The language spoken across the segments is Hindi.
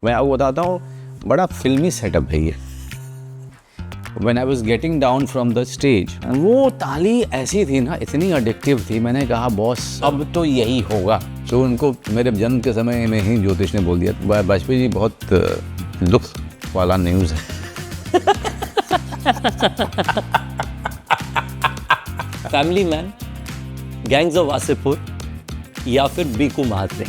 मैं आपको बताता हूँ, बड़ा फिल्मी सेटअप है ये। When I was getting down from the stage, वो ताली ऐसी थी ना, इतनी एडिक्टिव थी, मैंने कहा बॉस अब तो यही होगा। तो उनको मेरे जन्म के समय में ही ज्योतिष ने बोल दिया, वाजपेयी जी बहुत दुख वाला न्यूज़ है। Family man, gangs of Wasseypur या फिर बीकू महात्रे,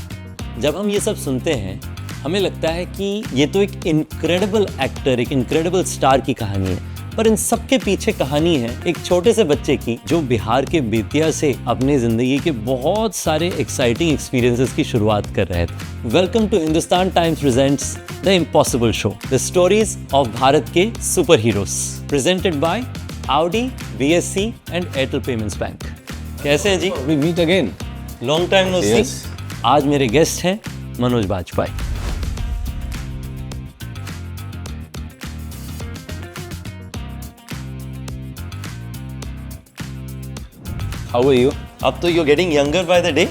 जब हम ये सब सुनते हैं हमें लगता है कि ये तो एक इनक्रेडिबल एक्टर, एक इनक्रेडिबल स्टार की कहानी है। पर इन सब के पीछे कहानी है एक छोटे से बच्चे की जो बिहार के बेतिया से अपनी जिंदगी के बहुत सारे एक्साइटिंग एक्सपीरियंसेस की शुरुआत कर रहे थे। Welcome to Hindustan Times presents the Impossible Show, the stories of Bharat के super heroes, presented by Audi, BSC and Airtel Payments Bank. कैसे हैं जी? We meet again. Long time no see. Yes. आज मेरे गेस्ट हैं Manoj Bajpayee. How are you? अब तो you getting younger by the day.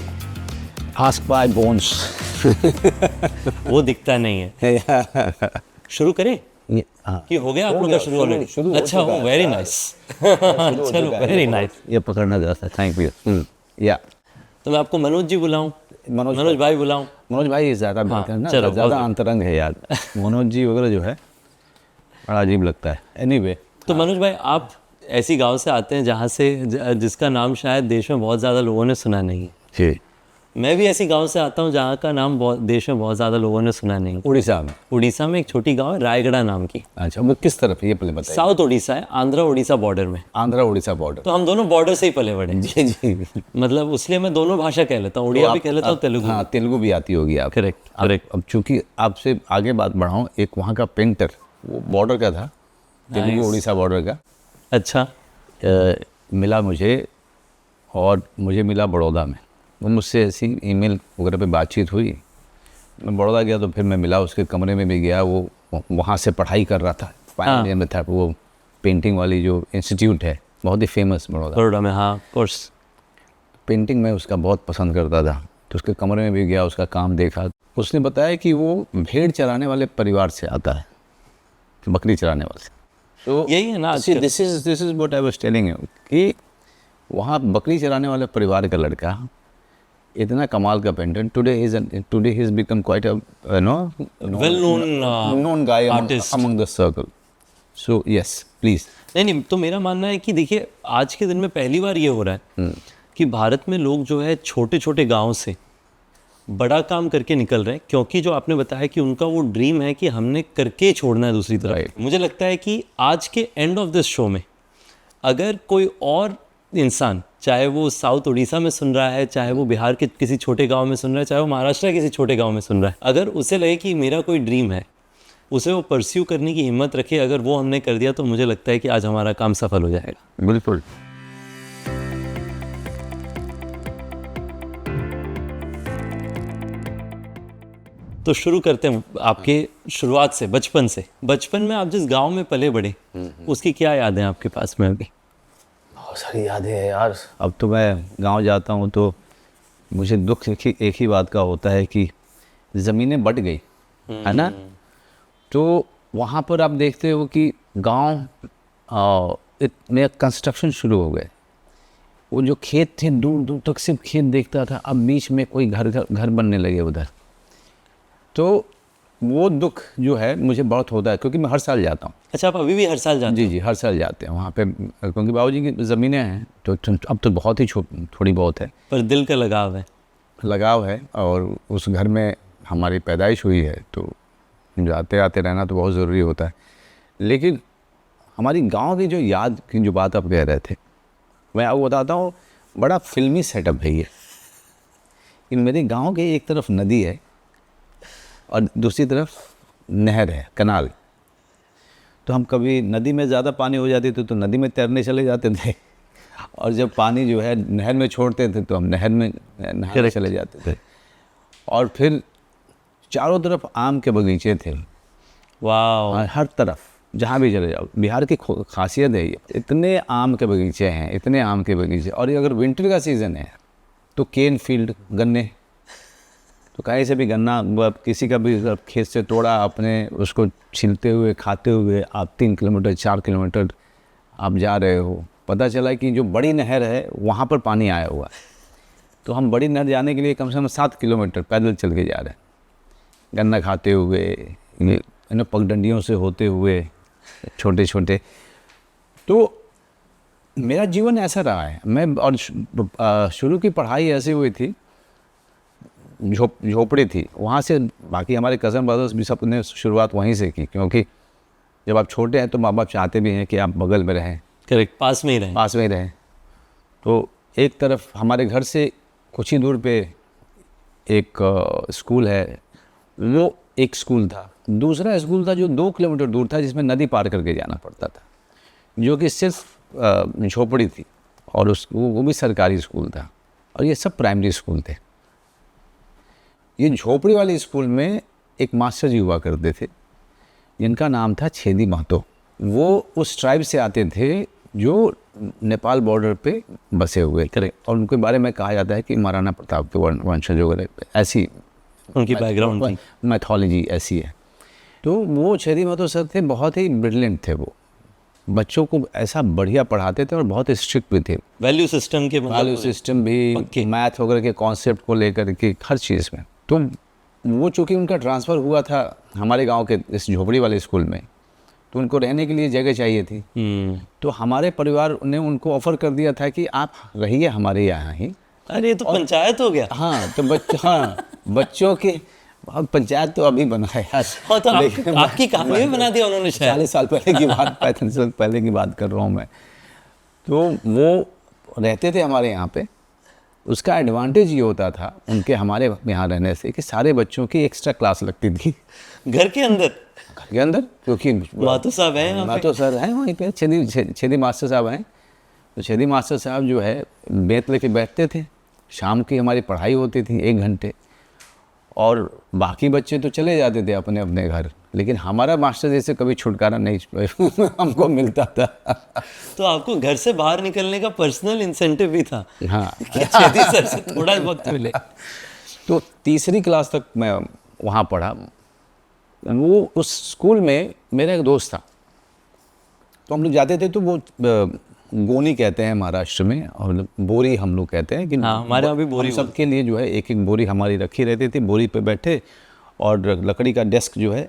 Ask my bones. वो दिखता नहीं है। शुरू करें हाँ, कि हो गया आप लोग का शुरू शुरू ऑलरेडी? हो अच्छा, चुका है। Very nice. चलो, वेरी नाइस। ये पकड़ना जरा सा, थैंक यू। या तो मैं आपको मनोज जी बुलाऊं, मनोज भाई बुलाऊं? मनोज भाई ज़्यादा बेहतर है ना, चलो, ज़्यादा okay. अंतरंग है यार। मनोज जी वगैरह जो है बड़ा अजीब लगता है। एनीवे, तो मनोज भाई, आप ऐसी गांव से आते हैं जहां से जिसका नाम शायद देश में बहुत ज़्यादा लोगों ने सुना नहीं है। जी, मैं भी ऐसी गांव से आता हूं जहां का नाम देश में बहुत ज़्यादा लोगों ने सुना नहीं। उड़ीसा में। उड़ीसा में एक छोटी गांव है रायगढ़ नाम की। अच्छा, वो किस तरफ है ये पहले बताइए। साउथ उड़ीसा है, आंध्र उड़ीसा बॉर्डर में। आंध्रा उड़ीसा बॉर्डर। तो हम दोनों बॉर्डर से ही पले बड़े हैं। जी जी। मतलब उसलिए मैं दोनों भाषा कह लेता हूँ, उड़िया भी कह लेता हूँ, तेलुगु। हाँ, तेलुगु भी आती होगी आप। Correct correct. अब चूंकि आपसे आगे बात बढ़ाऊँ, एक वहाँ का पेंटर, वो बॉर्डर का था, तेलुगु उड़ीसा बॉर्डर का। अच्छा। मिला मुझे, और मुझे मिला बड़ौदा में। वो मुझसे ऐसी ईमेल वगैरह पे बातचीत हुई। मैं बड़ौदा गया तो फिर मैं मिला, उसके कमरे में भी गया। वो वहाँ से पढ़ाई कर रहा था, फाइनल ईयर में था। वो पेंटिंग वाली जो इंस्टीट्यूट है, बहुत ही फेमस बड़ौदा बड़ौदा में। हाँ, ऑफ कोर्स। पेंटिंग में उसका बहुत पसंद करता था, तो उसके कमरे में भी गया, उसका काम देखा। उसने बताया कि वो भेड़ चराने वाले परिवार से आता है, बकरी चराने वाले। तो यही है ना आजकल। This is what I was telling you, कि वहाँ बकरी चराने वाले परिवार का लड़का इतना कमाल का painter, today he is become quite a well known guy artist. Among the circle. So yes, please. नहीं, तो मेरा मानना है कि देखिए, आज के दिन में पहली बार ये हो रहा है कि भारत में लोग जो है छोटे छोटे गांव से बड़ा काम करके निकल रहे हैं, क्योंकि जो आपने बताया कि उनका वो ड्रीम है कि हमने करके छोड़ना है दूसरी तरफ। Right. मुझे लगता है कि आज के एंड ऑफ दिस शो में अगर कोई और इंसान, चाहे वो साउथ उड़ीसा में सुन रहा है, चाहे वो बिहार के किसी छोटे गांव में सुन रहा है, चाहे वो महाराष्ट्र के किसी छोटे गांव में सुन रहा है, अगर उसे लगे कि मेरा कोई ड्रीम है, उसे वो परस्यू करने की हिम्मत रखे, अगर वो हमने कर दिया तो मुझे लगता है कि आज हमारा काम सफल हो जाएगा। बिल्कुल। तो शुरू करते हैं आपके शुरुआत से, बचपन से। बचपन में आप जिस गांव में पले बड़े, उसकी क्या यादें हैं आपके पास में अभी? बहुत सारी यादें हैं यार। अब तो मैं गांव जाता हूँ तो मुझे दुख एक ही बात का होता है कि ज़मीनें बट गई, है ना। तो वहाँ पर आप देखते हो कि गांव में कंस्ट्रक्शन शुरू हो गए। वो जो खेत थे, दूर दूर तक सिर्फ खेत देखता था, अब बीच में कोई घर बनने लगे उधर। तो वो दुख जो है मुझे बहुत होता है, क्योंकि मैं हर साल जाता हूँ। अच्छा, आप अभी भी हर साल जाते जी जी, हर साल जाते हैं वहाँ पे, क्योंकि बाबूजी की ज़मीनें हैं। तो अब तो बहुत ही थोड़ी बहुत है, पर दिल का लगाव है। लगाव है, और उस घर में हमारी पैदाइश हुई है, तो जाते आते रहना तो बहुत ज़रूरी होता है। लेकिन हमारी गांव की जो याद की जो बात आप कह रहे थे, मैं आपको बताता हूँ, बड़ा फिल्मी सेटअप है ये। इन मेरे गांव के एक तरफ नदी है और दूसरी तरफ नहर है, कनाल। तो हम कभी नदी में ज़्यादा पानी हो जाती थी तो नदी में तैरने चले जाते थे, और जब पानी जो है नहर में छोड़ते थे तो हम नहर में नहाने चले जाते थे। और फिर चारों तरफ आम के बगीचे थे, वाह। हर तरफ जहाँ भी चले जाओ। बिहार की खासियत है ये, इतने आम के बगीचे हैं, इतने आम के बगीचे। और ये अगर विंटर का सीज़न है तो केन फील्ड, गन्ने, तो कहीं से भी गन्ना किसी का भी खेत से तोड़ा आपने, उसको छीलते हुए खाते हुए आप 3 किलोमीटर 4 किलोमीटर आप जा रहे हो, पता चला कि जो बड़ी नहर है वहाँ पर पानी आया हुआ है। तो हम बड़ी नहर जाने के लिए कम से कम 7 किलोमीटर पैदल चल के जा रहे हैं, गन्ना खाते हुए, पगडंडियों से होते हुए छोटे छोटे। तो मेरा जीवन ऐसा रहा है। मैं और शुरू की पढ़ाई ऐसी हुई थी, झोपड़ी थी, वहाँ से बाकी हमारे कज़न ब्रदर्स भी सब ने शुरुआत वहीं से की, क्योंकि जब आप छोटे हैं तो माँ बाप चाहते भी हैं कि आप बगल में रहें, करेक्ट, पास में ही रहें। तो एक तरफ हमारे घर से कुछ ही दूर पे एक स्कूल है, वो एक स्कूल था। दूसरा स्कूल था जो 2 किलोमीटर दूर था, जिसमें नदी पार करके जाना पड़ता था, जो कि सिर्फ झोपड़ी थी, और वो भी सरकारी स्कूल था, और ये सब प्राइमरी स्कूल थे। ये झोपड़ी वाले स्कूल में एक मास्टर जी हुआ करते थे, जिनका नाम था छेदी महतो। वो उस ट्राइब से आते थे जो नेपाल बॉर्डर पे बसे हुए। करेक्ट। और उनके बारे में कहा जाता है कि महाराणा प्रताप के वंशज वगैरह, ऐसी उनकी बैकग्राउंड थी, मैथोलॉजी ऐसी है। तो वो छेदी महतो सर थे, बहुत ही ब्रिलियंट थे। वो बच्चों को ऐसा बढ़िया पढ़ाते थे और बहुत स्ट्रिक्ट भी थे। वैल्यू सिस्टम भी, मैथ वगैरह के कॉन्सेप्ट को लेकर के हर चीज़ में। तो वो चूँकि उनका ट्रांसफ़र हुआ था हमारे गांव के इस झोपड़ी वाले स्कूल में, तो उनको रहने के लिए जगह चाहिए थी। तो हमारे परिवार ने उनको ऑफ़र कर दिया था कि आप रहिए हमारे यहाँ ही। अरे तो पंचायत हो गया। हाँ, तो बच्चों के पंचायत तो अभी बना है यार। हाँ, तो आपकी कहानी में बना दिया उन्होंने शायद। 40 साल पहले की बात, 35 साल पहले की बात कर रहा हूँ मैं। तो वो रहते थे हमारे यहाँ पे। उसका एडवांटेज ये होता था उनके हमारे यहाँ रहने से कि सारे बच्चों की एक्स्ट्रा क्लास लगती थी घर के अंदर, क्योंकि मातो साहब हैं, मातो सर हैं वहीं पे, छेदी मास्टर साहब हैं। तो छेदी मास्टर साहब जो है बेत लेके बैठते थे, शाम की हमारी पढ़ाई होती थी 1 घंटे, और बाकी बच्चे तो चले जाते थे अपने अपने घर, लेकिन हमारा मास्टर जैसे कभी छुटकारा नहीं हमको मिलता था। तो आपको घर से बाहर निकलने का पर्सनल इंसेंटिव भी था। हाँ, छेदी सर से थोड़ा वक्त मिले। तो 3री क्लास तक मैं वहाँ पढ़ा। वो उस स्कूल में मेरा एक दोस्त था, तो हम लोग जाते थे, तो वो गोनी कहते हैं महाराष्ट्र में, और बोरी हम लोग कहते हैं कि हाँ, हमारे यहाँ भी बोरी। सबके लिए जो है एक एक बोरी हमारी रखी रहती थी। बोरी पे बैठे और लकड़ी का डेस्क जो है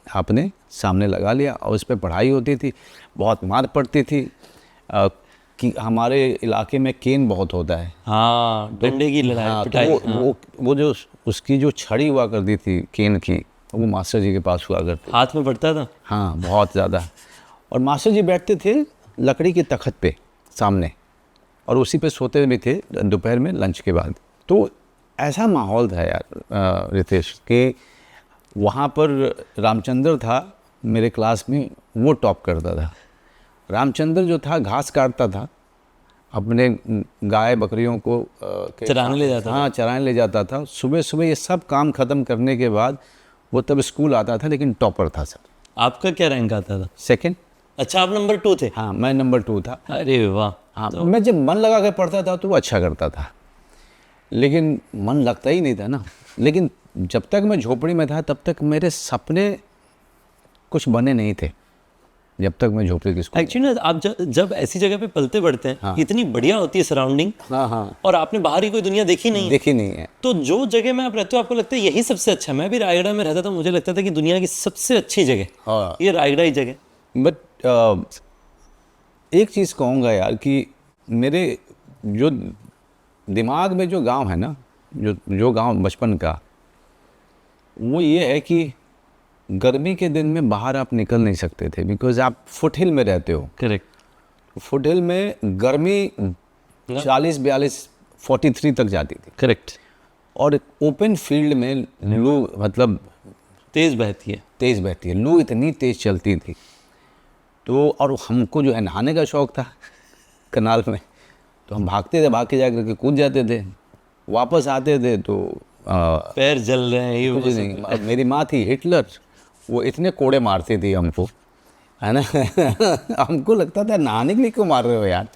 आपने सामने लगा लिया, और उस पर पढ़ाई होती थी। बहुत मार पड़ती थी कि हमारे इलाके में केन बहुत होता है। हाँ, डंडे की लड़ाई। हाँ, तो वो जो उसकी जो छड़ी हुआ करती थी केन की, वो मास्टर जी के पास हुआ करती। हाथ में पड़ता था। हाँ, बहुत ज़्यादा। और मास्टर जी बैठते थे लकड़ी के तख्त पे सामने, और उसी पे सोते भी थे दोपहर में लंच के बाद। तो ऐसा माहौल था यार रितेश कि वहाँ पर रामचंद्र था मेरे क्लास में, वो टॉप करता था। रामचंद्र जो था घास काटता था, अपने गाय बकरियों को चराने ले जाता था। हाँ, चराने ले जाता था। सुबह सुबह ये सब काम ख़त्म करने के बाद वो तब स्कूल आता था, लेकिन टॉपर था सर। आपका क्या रैंक आता था? 2nd। अच्छा, आप नंबर 2 थे? हाँ, मैं नंबर 2 था। अरे वाह। हाँ, तो मैं जब मन लगा के पढ़ता था तो वो अच्छा करता था, लेकिन मन लगता ही नहीं था ना। लेकिन जब तक मैं झोपड़ी में था तब तक मेरे सपने कुछ बने नहीं थे, जब तक मैं झोपड़ी की स्कूल। एक्चुअली आप जब ऐसी जगह पे पलते बढ़ते हैं, हाँ, इतनी बढ़िया होती है सराउंडिंग। हाँ, और आपने बाहर ही कोई दुनिया देखी नहीं है। तो जो जगह में आप रहते हो आपको लगता है यही सबसे अच्छा। मैं भी रायगढ़ में रहता था, मुझे लगता था कि दुनिया की सबसे अच्छी जगह ये रायगढ़ ही जगह। बट एक चीज़ कहूँगा यार कि मेरे जो दिमाग में जो गांव है ना, जो गांव बचपन का, वो ये है कि गर्मी के दिन में बाहर आप निकल नहीं सकते थे, बिकॉज आप फुटहिल में रहते हो। करेक्ट। फुटहिल में गर्मी 40-42 43 तक जाती थी। करेक्ट। और ओपन फील्ड में लू मतलब तेज़ बहती है, लू इतनी तेज़ चलती थी। तो और हमको जो है नहाने का शौक़ था कनाल में, तो हम भाग के जा करके कूद जाते थे। वापस आते थे तो पैर जल रहे हैं, ये कुछ नहीं। मेरी माँ थी हिटलर, वो इतने कोड़े मारती थी हमको, है ना। हमको लगता था नहाने के लिए क्यों मार रहे हो यार।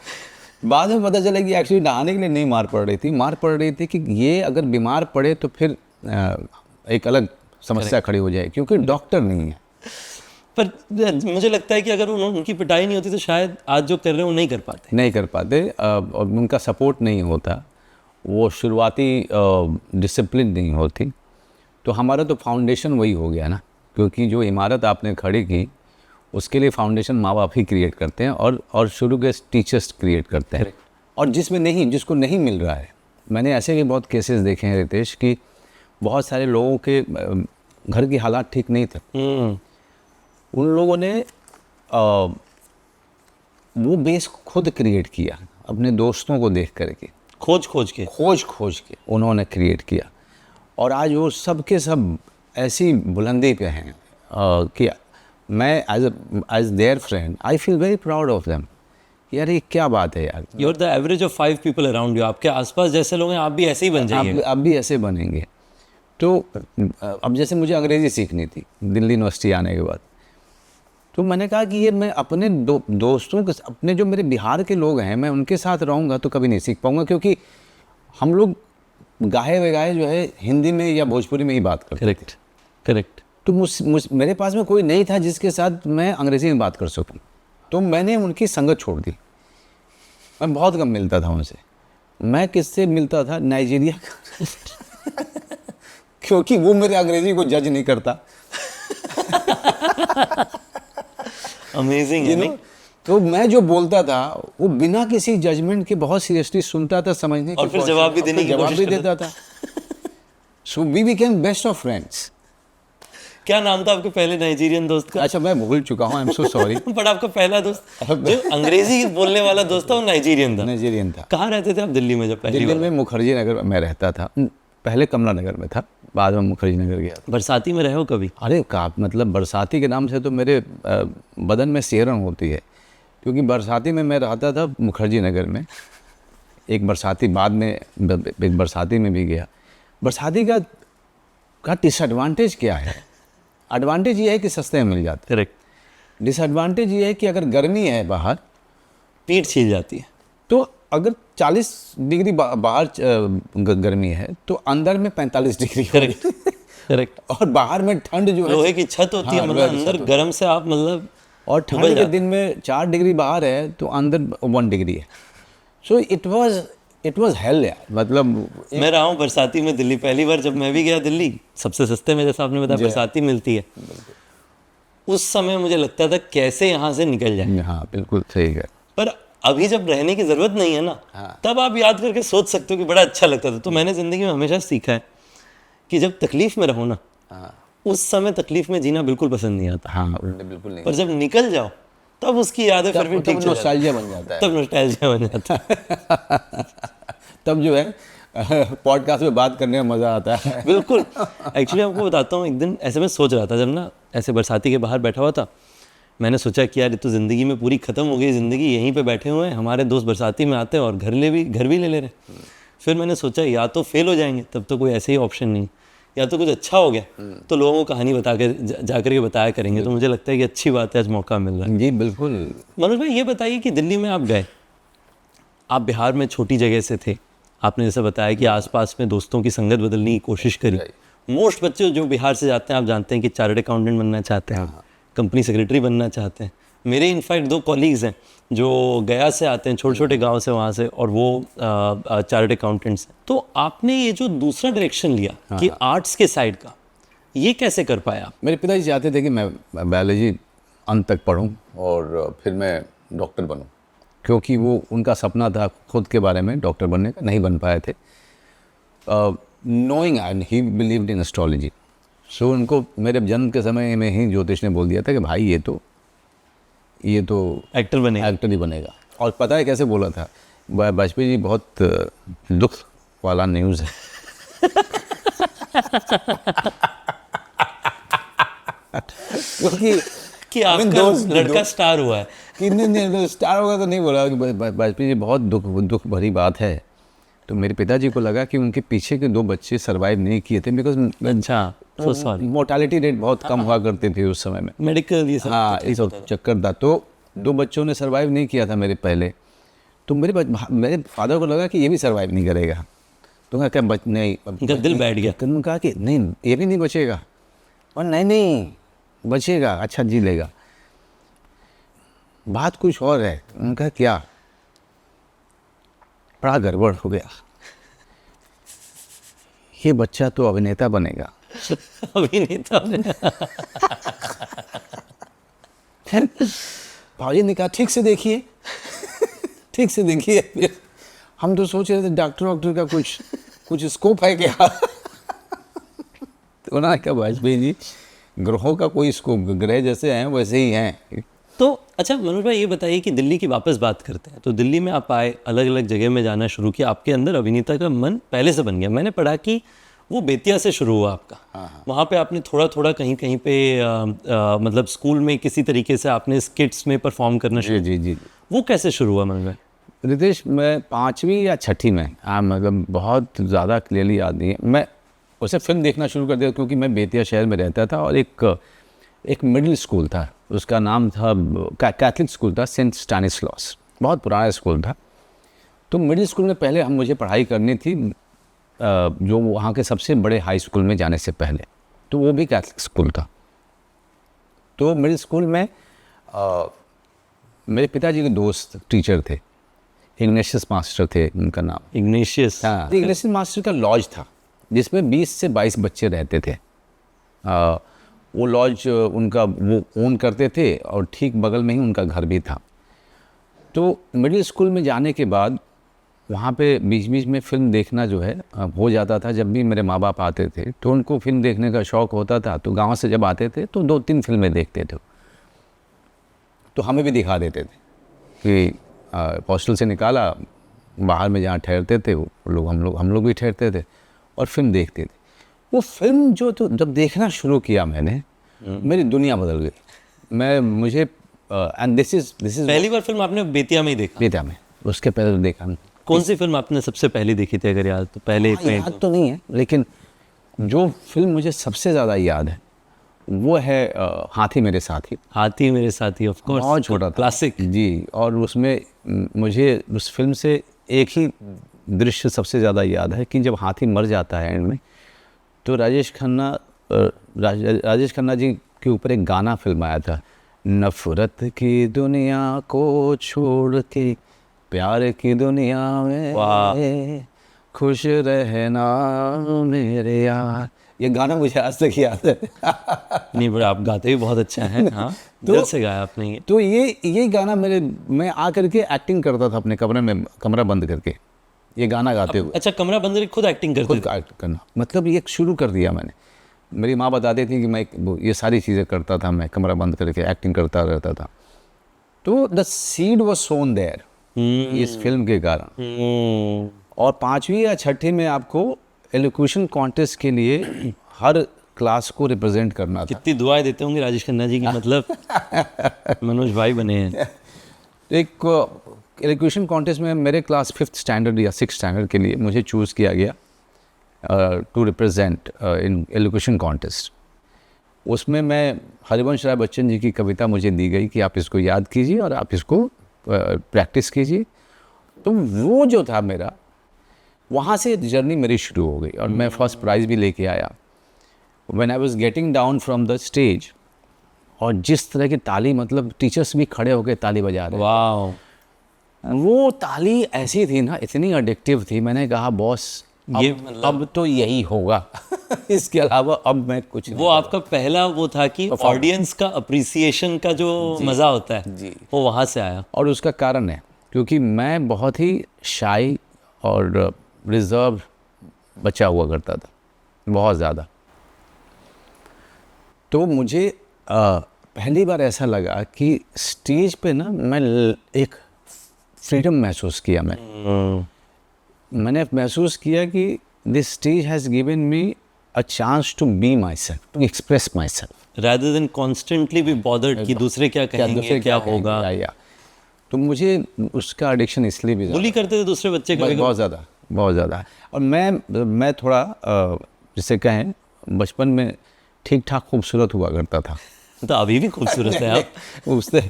बाद में पता चला कि एक्चुअली नहाने के लिए नहीं मार पड़ रही थी कि ये अगर बीमार पड़े तो फिर एक अलग समस्या खड़ी हो जाए, क्योंकि डॉक्टर नहीं है। पर मुझे लगता है कि अगर उनकी पिटाई नहीं होती तो शायद आज जो कर रहे हैं वो नहीं कर पाते। और उनका सपोर्ट नहीं होता, वो शुरुआती डिसिप्लिन नहीं होती, तो हमारा तो फाउंडेशन वही हो गया ना, क्योंकि जो इमारत आपने खड़ी की उसके लिए फाउंडेशन माँ बाप ही क्रिएट करते हैं और शुरू के टीचर्स क्रिएट करते हैं। और जिसको नहीं मिल रहा है, मैंने ऐसे भी बहुत केसेस देखे हैं रितेश, कि बहुत सारे लोगों के घर की हालात ठीक नहीं थे, उन लोगों ने वो बेस खुद क्रिएट किया अपने दोस्तों को देख करके, खोज खोज के उन्होंने क्रिएट किया, और आज वो सब के सब ऐसी बुलंदी पे हैं कि मैं as their friend I feel very proud of them. यार ये क्या बात है यार, you are the average of 5 people around you. आपके आसपास जैसे लोग हैं आप भी ऐसे ही बन जाइए। आप भी ऐसे बनेंगे। तो अब जैसे मुझे अंग्रेज़ी सीखनी थी दिल्ली यूनिवर्सिटी आने के बाद, तो मैंने कहा कि ये मैं अपने दोस्तों के, अपने जो मेरे बिहार के लोग हैं, मैं उनके साथ रहूँगा तो कभी नहीं सीख पाऊँगा, क्योंकि हम लोग गाहे वगाहे जो है हिंदी में या भोजपुरी में ही बात करते हैं। करेक्ट। तो मेरे पास में कोई नहीं था जिसके साथ मैं अंग्रेज़ी में बात कर सकूं, तो मैंने उनकी संगत छोड़ दी। मैं बहुत कम मिलता था उनसे। मैं किससे मिलता था? नाइजीरिया का क्योंकि वो मेरे अंग्रेज़ी को जज नहीं करता। अमेजिंग है नहीं? तो मैं जो बोलता था वो बिना किसी जजमेंट के बहुत सीरियसली सुनता था, समझने की, और फिर जवाब भी देने की कोशिश देता था। So we became best of friends. क्या नाम था आपके पहले नाइजीरियन दोस्त का? अच्छा मैं भूल चुका हूँ, I am so sorry. But आपका पहला दोस्त जो अंग्रेजी बोलने वाला दोस्त था वो नाइजीरियन था। कहाँ रहते थे आप दिल्ली में? जब पहली दिल्ली में मुखर्जी नगर में रहता था, पहले कमला नगर में था, बाद में मुखर्जी नगर गया। बरसाती में रहे हो कभी? अरे का मतलब बरसाती के नाम से तो मेरे बदन में सिहरन होती है, क्योंकि बरसाती में मैं रहता था मुखर्जी नगर में। एक बरसाती बाद में एक बरसाती में भी गया। बरसाती का डिसएडवांटेज क्या है? एडवांटेज ये है कि सस्ते में मिल जाते हैं। करेक्ट। डिसएडवांटेज ये है कि अगर गर्मी है बाहर, पीठ छिल जाती है। तो अगर 40 डिग्री बाहर गर्मी है तो अंदर में 45 डिग्री। करेक्ट। और बाहर में ठंड जो है, लोहे की छत होती है, मतलब अंदर गर्म से आप मतलब, और ठंड के दिन में 4 डिग्री बाहर है तो अंदर 1 डिग्री है। सो इट वाज हेल यार। मतलब मैं रहा हूँ बरसाती में दिल्ली, पहली बार जब मैं भी गया दिल्ली, सबसे सस्ते में जैसा आपने बताया बरसाती मिलती है, उस समय मुझे लगता था कैसे यहाँ से निकल जाए। हाँ बिल्कुल सही है। पर अभी जब रहने की ज़रूरत नहीं है ना, तब आप याद करके सोच सकते हो कि बड़ा अच्छा लगता था। तो मैंने ज़िंदगी में हमेशा सीखा है कि जब तकलीफ़ में रहो ना, उस समय तकलीफ़ में जीना बिल्कुल पसंद नहीं आता। हाँ बिल्कुल नहीं। पर जब निकल जाओ तब उसकी यादें फिर भी ठीक नॉस्टैल्जिया बन जाता है। तब नॉस्टैल्जिया बन जाता है। तब जो है पॉडकास्ट में बात करने में मज़ा आता है। बिल्कुल। एक्चुअली आपको बताता हूँ, एक दिन ऐसे मैं सोच रहा था, जब ना ऐसे बरसाती के बाहर बैठा हुआ था, मैंने सोचा कि यार ये तो ज़िंदगी में पूरी ख़त्म हो गई ज़िंदगी, यहीं पे बैठे हुए हैं, हमारे दोस्त बरसाती में आते हैं और घर भी ले रहे हैं। फिर मैंने सोचा या तो फेल हो जाएंगे, तब तो कोई ऐसे ही ऑप्शन नहीं, या तो कुछ अच्छा हो गया तो लोगों को कहानी बता कर जा करके बताया करेंगे। तो मुझे लगता है कि अच्छी बात है, आज मौका मिल रहा है। जी बिल्कुल। मनोज भाई ये बताइए कि दिल्ली में आप गए, आप बिहार में छोटी जगह से थे, आपने जैसे बताया कि आसपास में दोस्तों की संगत बदलने की कोशिश करी। मोस्ट बच्चे जो बिहार से जाते हैं आप जानते हैं कि चार्टर्ड अकाउंटेंट बनना चाहते हैं, कंपनी सेक्रेटरी बनना चाहते हैं। मेरे इनफैक्ट 2 कॉलीग्स हैं जो गया से आते हैं, छोटे छोटे गांव से, वहाँ से, और वो चार्टर्ड अकाउंटेंट्स हैं। तो आपने ये जो दूसरा डायरेक्शन लिया कि आर्ट्स के साइड का, ये कैसे कर पाया? मेरे पिताजी चाहते थे कि मैं बायोलॉजी अंत तक पढूं और फिर मैं डॉक्टर बनूं, क्योंकि वो उनका सपना था खुद के बारे में डॉक्टर बनने का, नहीं बन पाए थे। Knowing and he believed in astrology. So उनको मेरे जन्म के समय में ही ज्योतिष ने बोल दिया था कि भाई ये तो एक्टर ही बनेगा। और पता है कैसे बोला था? वाजपेयी जी, बहुत दुख वाला न्यूज़ है। क्योंकि कि आपका लड़का स्टार हुआ है कि नहीं स्टार होगा तो नहीं बोला कि वाजपेयी जी बहुत दुख भरी बात है। तो मेरे पिताजी को लगा कि उनके पीछे के 2 बच्चे सरवाइव नहीं किए थे, बिकॉज अच्छा सो सॉरी, मोर्टालिटी रेट बहुत कम हुआ करते थे उस समय में, मेडिकल ये सब। हाँ इस चक्कर था। तो 2 बच्चों ने सरवाइव नहीं किया था मेरे पहले, तो मेरे फादर को लगा कि ये भी सरवाइव नहीं करेगा। तो मैं क्या नहीं उनका दिल बैठ गया। उन्होंने कहा कि नहीं ये भी नहीं बचेगा, और नहीं बचेगा, अच्छा जी लेगा। बात कुछ और है। उन्होंने कहा क्या? बड़ा गड़बड़ हो गया, ये बच्चा तो अभिनेता बनेगा। अभिनेता भाजी ने कहा ठीक से देखिए, ठीक से देखिए। फिर हम तो सोच रहे थे डॉक्टर का कुछ स्कोप है क्या। तो उन्होंने कहा वाजपेयी जी, ग्रहों का कोई स्कोप, ग्रह जैसे हैं वैसे ही हैं। तो अच्छा मनोज भाई, ये बताइए कि दिल्ली की वापस बात करते हैं। तो दिल्ली में आप आए, अलग अलग जगह में जाना शुरू किया, आपके अंदर अभिनेता का मन पहले से बन गया। मैंने पढ़ा कि वो बेतिया से शुरू हुआ आपका। वहाँ पे आपने थोड़ा थोड़ा कहीं कहीं पे मतलब स्कूल में किसी तरीके से आपने स्किट्स में परफॉर्म करना शुरू। जी। वो कैसे शुरू हुआ मनोज भाई? रितेश, मैं 5वीं या 6ठी में, मतलब बहुत ज़्यादा क्लियरली याद नहीं है, मैं उसे फिल्म देखना शुरू कर दिया क्योंकि मैं बेतिया शहर में रहता था और एक मिडिल स्कूल था, उसका नाम था कैथलिक स्कूल था, सेंट स्टैनिस्लॉस, बहुत पुराना स्कूल था। तो मिडिल स्कूल में पहले मुझे पढ़ाई करनी थी जो वहाँ के सबसे बड़े हाई स्कूल में जाने से पहले, तो वो भी कैथलिक स्कूल था। तो मिडिल स्कूल में मेरे पिताजी के दोस्त टीचर थे, इग्नेशियस मास्टर थे उनका नाम। इग्नेशियस? हाँ, इग्नेशियस मास्टर का लॉज था जिसमें 20 से 22 बच्चे रहते थे। वो लॉज उनका वो ओन करते थे और ठीक बगल में ही उनका घर भी था। तो मिडिल स्कूल में जाने के बाद वहाँ पे बीच बीच में फ़िल्म देखना जो है हो जाता था। जब भी मेरे माँ बाप आते थे तो उनको फ़िल्म देखने का शौक़ होता था, तो गांव से जब आते थे तो 2-3 फिल्में देखते थे, तो हमें भी दिखा देते थे कि हॉस्टल से निकाला, बाहर में जहाँ ठहरते थे वो लोग, हम लोग भी ठहरते थे और फिल्म देखते थे। वो फिल्म जो तो जब देखना शुरू किया मैंने, मेरी दुनिया बदल गई। मुझे एंड दिस इज पहली बार फिल्म आपने बेतिया में ही देखा? बेतिया में, उसके पहले तो देखा नहीं। कौन सी फिल्म आपने सबसे पहली देखी थी अगर याद तो? पहले याद तो नहीं है, लेकिन जो फिल्म मुझे सबसे ज़्यादा याद है वो है हाथी मेरे साथी। हाथी मेरे साथी, ऑफ कोर्स, बहुत छोटा था, क्लासिक जी। और उसमें मुझे उस फिल्म से एक ही दृश्य सबसे ज़्यादा याद है कि जब हाथी मर जाता है एंड में, तो राजेश खन्ना जी के ऊपर एक गाना फिल्म आया था, नफरत की दुनिया को छोड़ के प्यार की दुनिया में खुश रहना मेरे यार। ये गाना मुझे आज तक याद है। नहीं, बड़ा आप गाते भी बहुत अच्छा है। हाँ, दिल से गाया आपने ये। तो ये गाना मैं आकर के एक्टिंग करता था अपने कमरे में, कमरा बंद करके ये गाना गाते हुए। अच्छा, कमरा बंद करके खुद एक्टिंग करते? खुद एक्ट करना, मतलब ये शुरू कर दिया मैंने। मेरी माँ बताती थी कि मैं ये सारी चीज़ें करता था, मैं कमरा बंद करके एक्टिंग करता रहता था। तो the seed was sown there इस फिल्म के कारण। और 5वीं या 6ठी में आपको एलोक्यूशन कॉन्टेस्ट के लिए हर क्लास को रिप्रेजेंट करना था। कितनी दुआएं देते होंगे राजेश खन्ना जी की, मतलब मनोज भाई बने हैं। एक एलोक्यूशन कॉन्टेस्ट में मेरे क्लास 5th स्टैंडर्ड या 6th स्टैंडर्ड के लिए मुझे चूज़ किया गया to represent in elocution contest. उसमें मैं हरिवंश राय बच्चन जी की कविता मुझे दी गई कि आप इसको याद कीजिए और आप इसको प्रैक्टिस कीजिए। तो वो जो था मेरा, वहाँ से जर्नी मेरी शुरू हो गई और मैं फर्स्ट प्राइज़ भी लेके आया। When I was getting down from the stage, और जिस तरह की ताली, मतलब टीचर्स भी खड़े होकर ताली बजा रहे, वाह, वो ताली ऐसी थी ना, इतनी एडिक्टिव थी। मैंने कहा बॉस अब तो यही होगा। इसके अलावा अब मैं कुछ नहीं। वो आपका पहला वो था कि ऑडियंस का अप्रिसिएशन का जो मज़ा होता है जी, वो वहाँ से आया। और उसका कारण है क्योंकि मैं बहुत ही शाई और रिजर्व बचा हुआ करता था, बहुत ज़्यादा। तो मुझे पहली बार ऐसा लगा कि स्टेज पे ना मैं एक फ्रीडम महसूस किया। मैंने महसूस किया कि this stage has given me a chance to be myself, to express myself, rather than constantly be bothered कि दूसरे क्या कहेंगे, क्या होगा। तो मुझे उसका एडिक्शन इसलिए भी बुली करते थे दूसरे बच्चे का? बहुत ज़्यादा। और मैं थोड़ा जिसे कहें बचपन में ठीक ठाक खूबसूरत हुआ करता था। तो अभी भी खूबसूरत है आप। उससे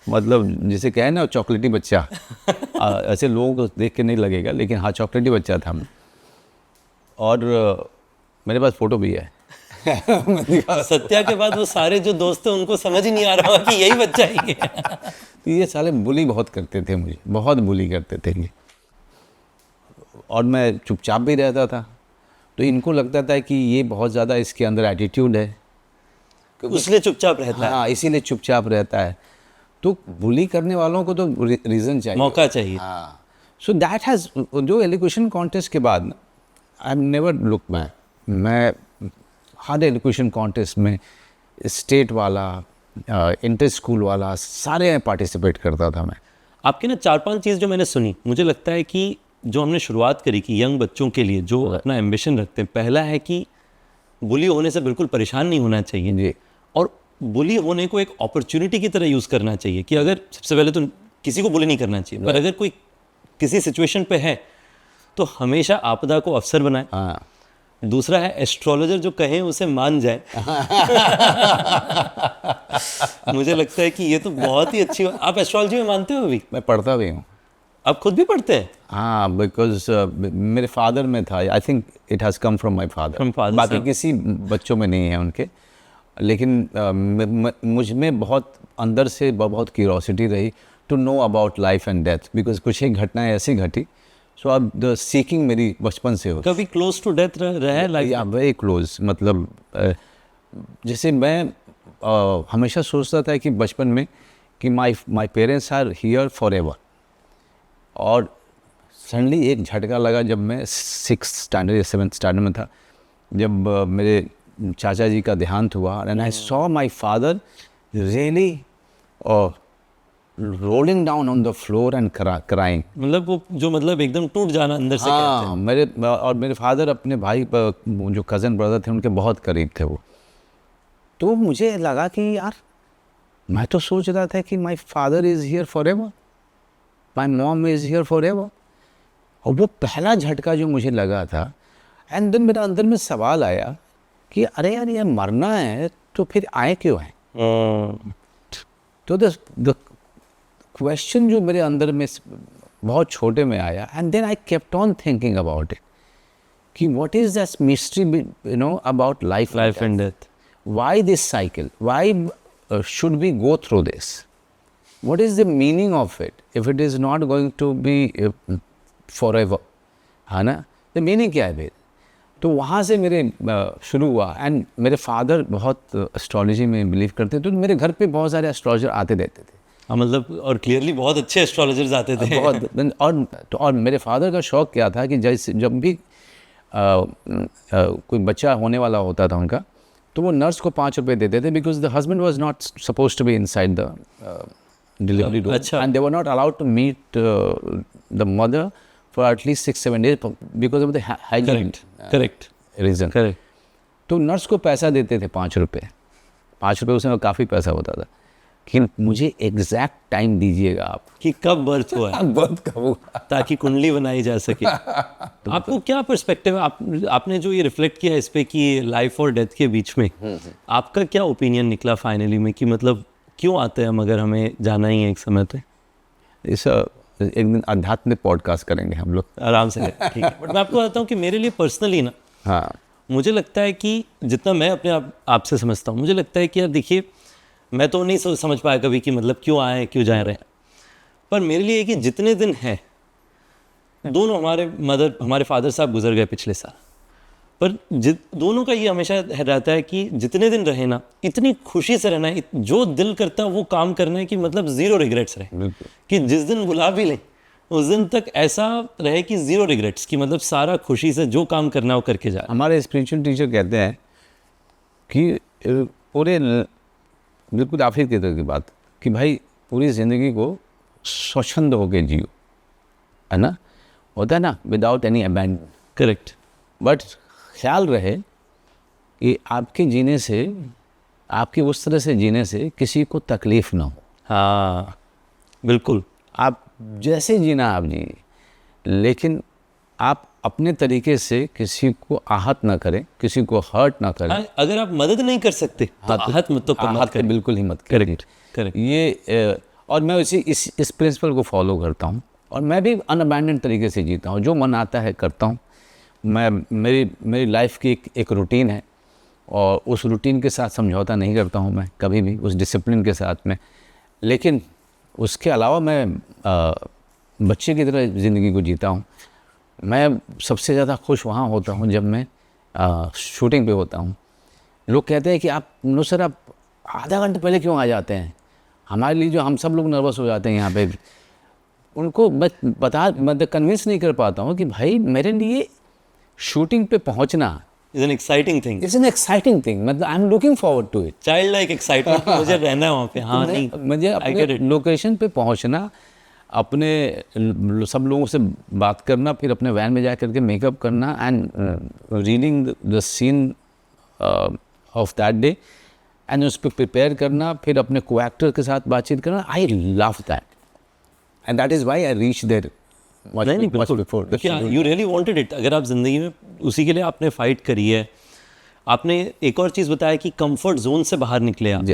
मतलब जिसे कहें ना चॉकलेटी बच्चा। ऐसे लोगों को देख के नहीं लगेगा, लेकिन हाँ चॉकलेटी बच्चा था मैं। और मेरे पास फ़ोटो भी है। सत्या के बाद वो सारे जो दोस्त थे उनको समझ ही नहीं आ रहा कि यही बच्चा ही है। तो ये साले बुली बहुत करते थे मुझे, बहुत बुली करते थे ये, और मैं चुपचाप भी रहता था। तो इनको लगता था कि ये बहुत ज़्यादा इसके अंदर एटीट्यूड है, इसलिए चुपचाप रहता है, हाँ इसीलिए चुपचाप रहता है। तो बुली करने वालों को तो रीज़न चाहिए, मौका चाहिए। हाँ। सो दैट हैज़, जो एलिक्वेशन कॉन्टेस्ट के बाद I am never look back. मैं हर एलिक्वेशन कॉन्टेस्ट में, स्टेट वाला, इंटर स्कूल वाला, सारे में पार्टिसिपेट करता था मैं। आपके ना 4-5 चीज़ जो मैंने सुनी, मुझे लगता है कि जो हमने शुरुआत करी कि यंग बच्चों के लिए जो अपना एम्बिशन रखते हैं, पहला है कि बुली होने से बिल्कुल परेशान नहीं होना चाहिए जी, और बुली होने को एक अपॉर्चुनिटी की तरह यूज़ करना चाहिए। कि अगर सबसे पहले तो किसी को बुली नहीं करना चाहिए, पर अगर कोई किसी सिचुएशन पे है तो हमेशा आपदा को अवसर बनाए। हाँ। दूसरा है एस्ट्रोलॉजर जो कहें उसे मान जाए। मुझे लगता है कि ये तो बहुत ही अच्छी बात। आप एस्ट्रोलॉजी में मानते हो अभी? मैं पढ़ता भी हूँ। आप खुद भी पढ़ते हैं? हाँ, बिकॉज मेरे फादर में था। I think it has come from my From father. father, बाकी sir. किसी बच्चों में नहीं है उनके, लेकिन मुझ में बहुत अंदर से बहुत क्यूरोसिटी रही to know about life and death, because कुछ एक घटनाएं ऐसी घटी। सो अब द सीकिंग मेरी बचपन से हो। कभी क्लोज टू डेथ रहा है लाइफ? या वेरी क्लोज, मतलब जैसे मैं हमेशा सोचता था कि बचपन में कि my parents are here forever, और सडनली एक झटका लगा जब मैं 6th स्टैंडर्ड या 7th स्टैंडर्ड में था, जब मेरे चाचा जी का देहांत हुआ and I saw my father really rolling down on the floor and crying. मतलब वो जो मतलब एकदम टूट जाना अंदर से कहते हैं। हाँ, मेरे फादर अपने भाई जो कज़न ब्रदर थे उनके बहुत करीब थे वो। तो मुझे लगा कि यार, मैं तो सोच रहा था कि my father is here for ever, my mom is here forever, और वो पहला झटका जो मुझे लगा था। एंड देन मेरा अंदर में सवाल आया कि अरे यार, ये मरना है तो फिर आए क्यों हैं? तो द क्वेश्चन जो मेरे अंदर में बहुत छोटे में आया, and then I kept on thinking about it कि what is that mystery, you know, about life and death. Why this cycle, why should we go through this, what is the meaning of it if it is not going to be forever, है ना? द मीनिंग क्या है फिर? तो वहाँ से मेरे शुरू हुआ। एंड मेरे फादर बहुत एस्ट्रोलॉजी में बिलीव करते थे, तो मेरे घर पे बहुत सारे एस्ट्रोलॉजर आते रहते थे। हाँ, मतलब और क्लियरली बहुत अच्छे एस्ट्रोलॉजर्स आते थे। बहुत। और मेरे फादर का शौक क्या था कि जैसे जब भी कोई बच्चा होने वाला होता था उनका, तो वो नर्स को 5 रुपए देते थे, because the husband was not suppose to be inside the delivery room, अच्छा। And they were not allowed to meet the mother for at least 6-7 days because of the hygiene correct reason. Correct. तो नर्स को पैसा देते थे 5 रुपये। 5 रुपये उसमें काफ़ी पैसा होता था, लेकिन मुझे एग्जैक्ट टाइम दीजिएगा आप कि कब बर्थ हुआ है, बहुत कब हुआ, ताकि कुंडली बनाई जा सके। आपको क्या पर्सपेक्टिव है? आपने जो ये रिफ्लेक्ट किया इस पे कि लाइफ और डेथ के बीच में आपका क्या ओपिनियन निकला फाइनली में, कि मतलब क्यों आते हैं हम अगर हमें जाना ही है एक समय पे? इस एक दिन आध्यात्मिक पॉडकास्ट करेंगे हम लोग, आराम से। ठीक है, बट मैं आपको बताता हूँ कि मेरे लिए पर्सनली ना, हाँ, मुझे लगता है कि जितना मैं अपने आपसे समझता हूँ, मुझे लगता है कि यार देखिए, मैं तो नहीं समझ पाया कभी कि मतलब क्यों आए क्यों जा रहे हैं, पर मेरे लिए कि जितने दिन हैं, दोनों हमारे फादर साहब गुजर गए पिछले साल, पर दोनों का ये हमेशा रहता है कि जितने दिन रहे ना, इतनी खुशी से रहना है, जो दिल करता है वो काम करना है, कि मतलब ज़ीरो रिग्रेट्स रहे, कि जिस दिन बुला भी लें उस दिन तक ऐसा रहे कि ज़ीरो रिग्रेट्स, कि मतलब सारा खुशी से जो काम करना है वो करके जा। हमारे स्पिरिचुअल टीचर कहते हैं कि पूरे बिल्कुल आखिर की तरह की बात कि भाई पूरी ज़िंदगी को स्वच्छंद होकर जियो, है ना? होता है ना, without any abandon. Correct. But ख्याल रहे कि आपके जीने से, आपकी उस तरह से जीने से किसी को तकलीफ़ ना हो। हाँ बिल्कुल, आप जैसे जीना आप जिए, लेकिन आप अपने तरीके से किसी को आहत ना करें, किसी को हर्ट ना करें। हाँ, अगर आप मदद नहीं कर सकते तो आहत मत करें। बिल्कुल ही मत करें। करेक्ट। ये और मैं इस प्रिंसिपल को फॉलो करता हूँ, और मैं भी अनअबैंडन तरीके से जीता हूँ। जो मन आता है करता हूँ, मेरी लाइफ की एक रूटीन है, और उस रूटीन के साथ समझौता नहीं करता हूँ मैं कभी भी, उस डिसिप्लिन के साथ में। लेकिन उसके अलावा मैं बच्चे की तरह ज़िंदगी को जीता हूँ। मैं सबसे ज़्यादा खुश वहाँ होता हूँ जब मैं शूटिंग पे होता हूँ। लोग कहते हैं कि आप नुसरत आप आधा घंटा पहले क्यों आ जाते हैं? हमारे लिए जो हम सब लोग नर्वस हो जाते हैं यहाँ पे, उनको मैं कन्विंस नहीं कर पाता हूँ कि भाई मेरे लिए शूटिंग पे पहुँचना is an exciting thing, it's an exciting thing, मतलब I am looking forward to it. Child like excitement, मुझे रहना है वहाँ पे। हाँ नहीं, मुझे I get अपने it. लोकेशन पे पहुंचना, अपने सब लोगों से बात करना, फिर अपने वैन में जा करके मेकअप करना and reading the scene of that day and उस पर प्रिपेयर करना, फिर अपने को एक्टर के साथ बातचीत करना। I love that and that is why I reach there नहीं बिल्कुल, क्या यू रियली वांटेड इट। अगर आप ज़िंदगी में उसी के लिए आपने फाइट करी है। आपने एक और चीज़ बताया कि कंफर्ट जोन से बाहर निकले आप।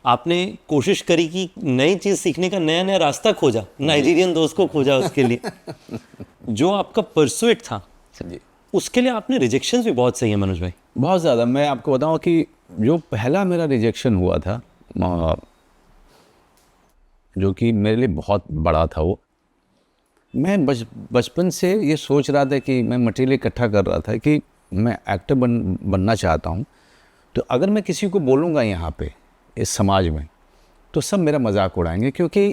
आपने कोशिश करी कि नई चीज़ सीखने का नया नया रास्ता खोजा, नाइजीरियन दोस्त को खोजा उसके लिए जो आपका परसुएट था जी, उसके लिए आपने रिजेक्शंस भी बहुत सही है मनोज भाई, बहुत ज़्यादा। मैं आपको बताऊं कि जो पहला मेरा रिजेक्शन हुआ था, जो कि मेरे लिए बहुत बड़ा था, वो मैं बचपन से ये सोच रहा था कि मैं मटेरियल इकट्ठा कर रहा था कि मैं एक्टर बनना चाहता हूँ। तो अगर मैं किसी को बोलूँगा यहाँ पे इस समाज में, तो सब मेरा मजाक उड़ाएंगे, क्योंकि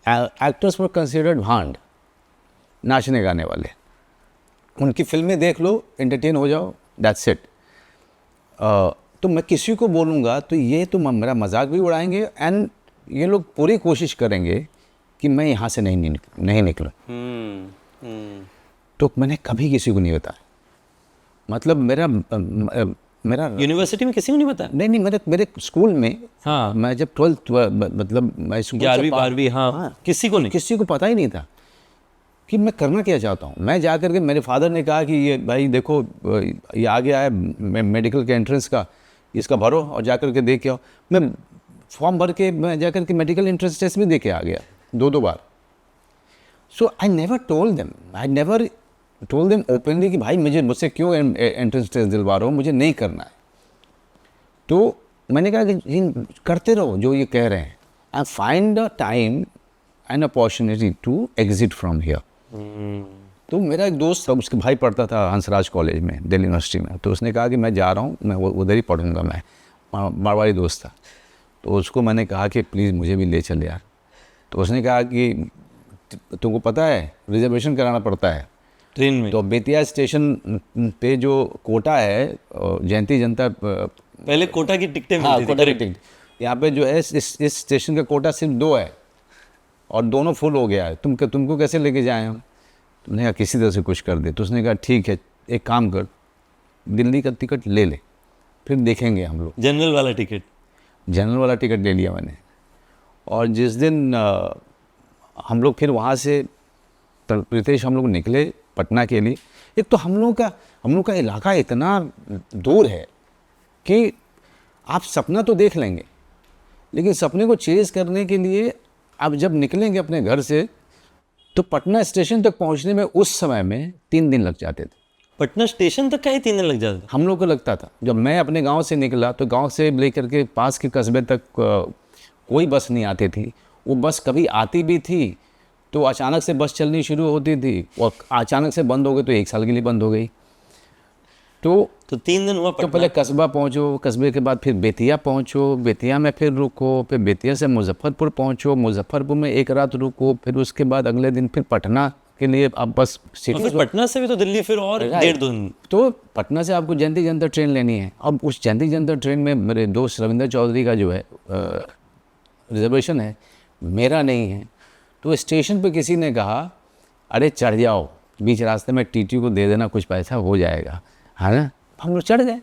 एक्टर्स वर कंसिडर्ड भांड, नाचने गाने वाले। उनकी फिल्में देख लो, एंटरटेन हो जाओ, दैट्स इट। तो मैं किसी को बोलूँगा तो ये तो मेरा मजाक भी उड़ाएंगे एंड ये लोग पूरी कोशिश करेंगे कि मैं यहाँ से नहीं निकलूँ। तो मैंने कभी किसी को नहीं बताया। मतलब मेरा यूनिवर्सिटी में किसी को नहीं बताया? नहीं, मेरे स्कूल में, हाँ, मैं जब 12th, मतलब मैं 11वीं 12वीं, हाँ, किसी को पता ही नहीं था कि मैं करना क्या चाहता हूँ। मैं जा करके, मेरे फादर ने कहा कि ये भाई देखो, ये आ गया है मेडिकल के एंट्रेंस का, इसका भरो और जा करके दे के आओ। मैं फॉर्म भर के मैं जा करके मेडिकल एंट्रेंस टेस्ट भी दे के आ गया 2 बार। So I never told them openly कि भाई मुझसे क्यों एंट्रेंस टेस्ट दिलवा रहे हो, मुझे नहीं करना है। तो मैंने कहा कि करते रहो जो ये कह रहे हैं, and find a time and opportunity to exit from here. तो मेरा एक दोस्त था, उसके भाई पढ़ता था हंसराज कॉलेज में, दिल्ली यूनिवर्सिटी में। तो उसने कहा कि मैं जा रहा हूँ, मैं उधर ही पढ़ूंगा। मैं मारवाड़ी दोस्त था, तो उसको मैंने कहा कि प्लीज़ मुझे भी ले चल यार। तो उसने कहा कि तुमको पता है रिजर्वेशन कराना पड़ता है ट्रेन में। तो बेतिया स्टेशन पे जो कोटा है, जयंती जनता, पहले कोटा की टिकटें हाँ, मिलती थी। कोटा की टिकट, यहाँ पे जो है इस स्टेशन का कोटा सिर्फ 2 है और दोनों फुल हो गया है। तुमको कैसे लेके जाएं हम? तुमने कहा किसी तरह से कुछ कर दे। तो उसने कहा ठीक है, एक काम कर, दिल्ली का टिकट ले ले, फिर देखेंगे हम लोग। जनरल वाला टिकट? जनरल वाला टिकट ले लिया मैंने। और जिस दिन हम लोग फिर वहाँ से प्रीतेश हम लोग निकले पटना के लिए। एक तो हम लोग का इलाका इतना दूर है कि आप सपना तो देख लेंगे, लेकिन सपने को चेज़ करने के लिए आप जब निकलेंगे अपने घर से, तो पटना स्टेशन तक पहुंचने में उस समय में 3 दिन लग जाते थे। पटना स्टेशन तक का ही 3 दिन लग जाते? हम लोग को लगता था। जब मैं अपने गांव से निकला तो गांव से लेकर के पास के कस्बे तक कोई बस नहीं आती थी। वो बस कभी आती भी थी तो अचानक से बस चलनी शुरू होती थी, और अचानक से बंद हो गई तो 1 साल के लिए बंद हो गई। तो 3 दिन हुआ तो पहले कस्बा पहुंचो, कस्बे के बाद फिर बेतिया पहुंचो, बेतिया में फिर रुको, फिर बेतिया से मुजफ्फरपुर पहुंचो, मुजफ्फरपुर में 1 रात रुको, फिर उसके बाद अगले दिन फिर पटना के लिए आप बस फिर पटना से भी तो दिल्ली फिर और 1.5 दिन। तो पटना से आपको जयंती जनता ट्रेन लेनी है। अब उस जयंती जनता ट्रेन में मेरे दोस्त रविंदर चौधरी का जो है रिजर्वेशन है, मेरा नहीं है। तो स्टेशन पे किसी ने कहा अरे चढ़ जाओ, बीच रास्ते में टीटी को दे देना, कुछ पैसा हो जाएगा, है ना। हम लोग चढ़ गए।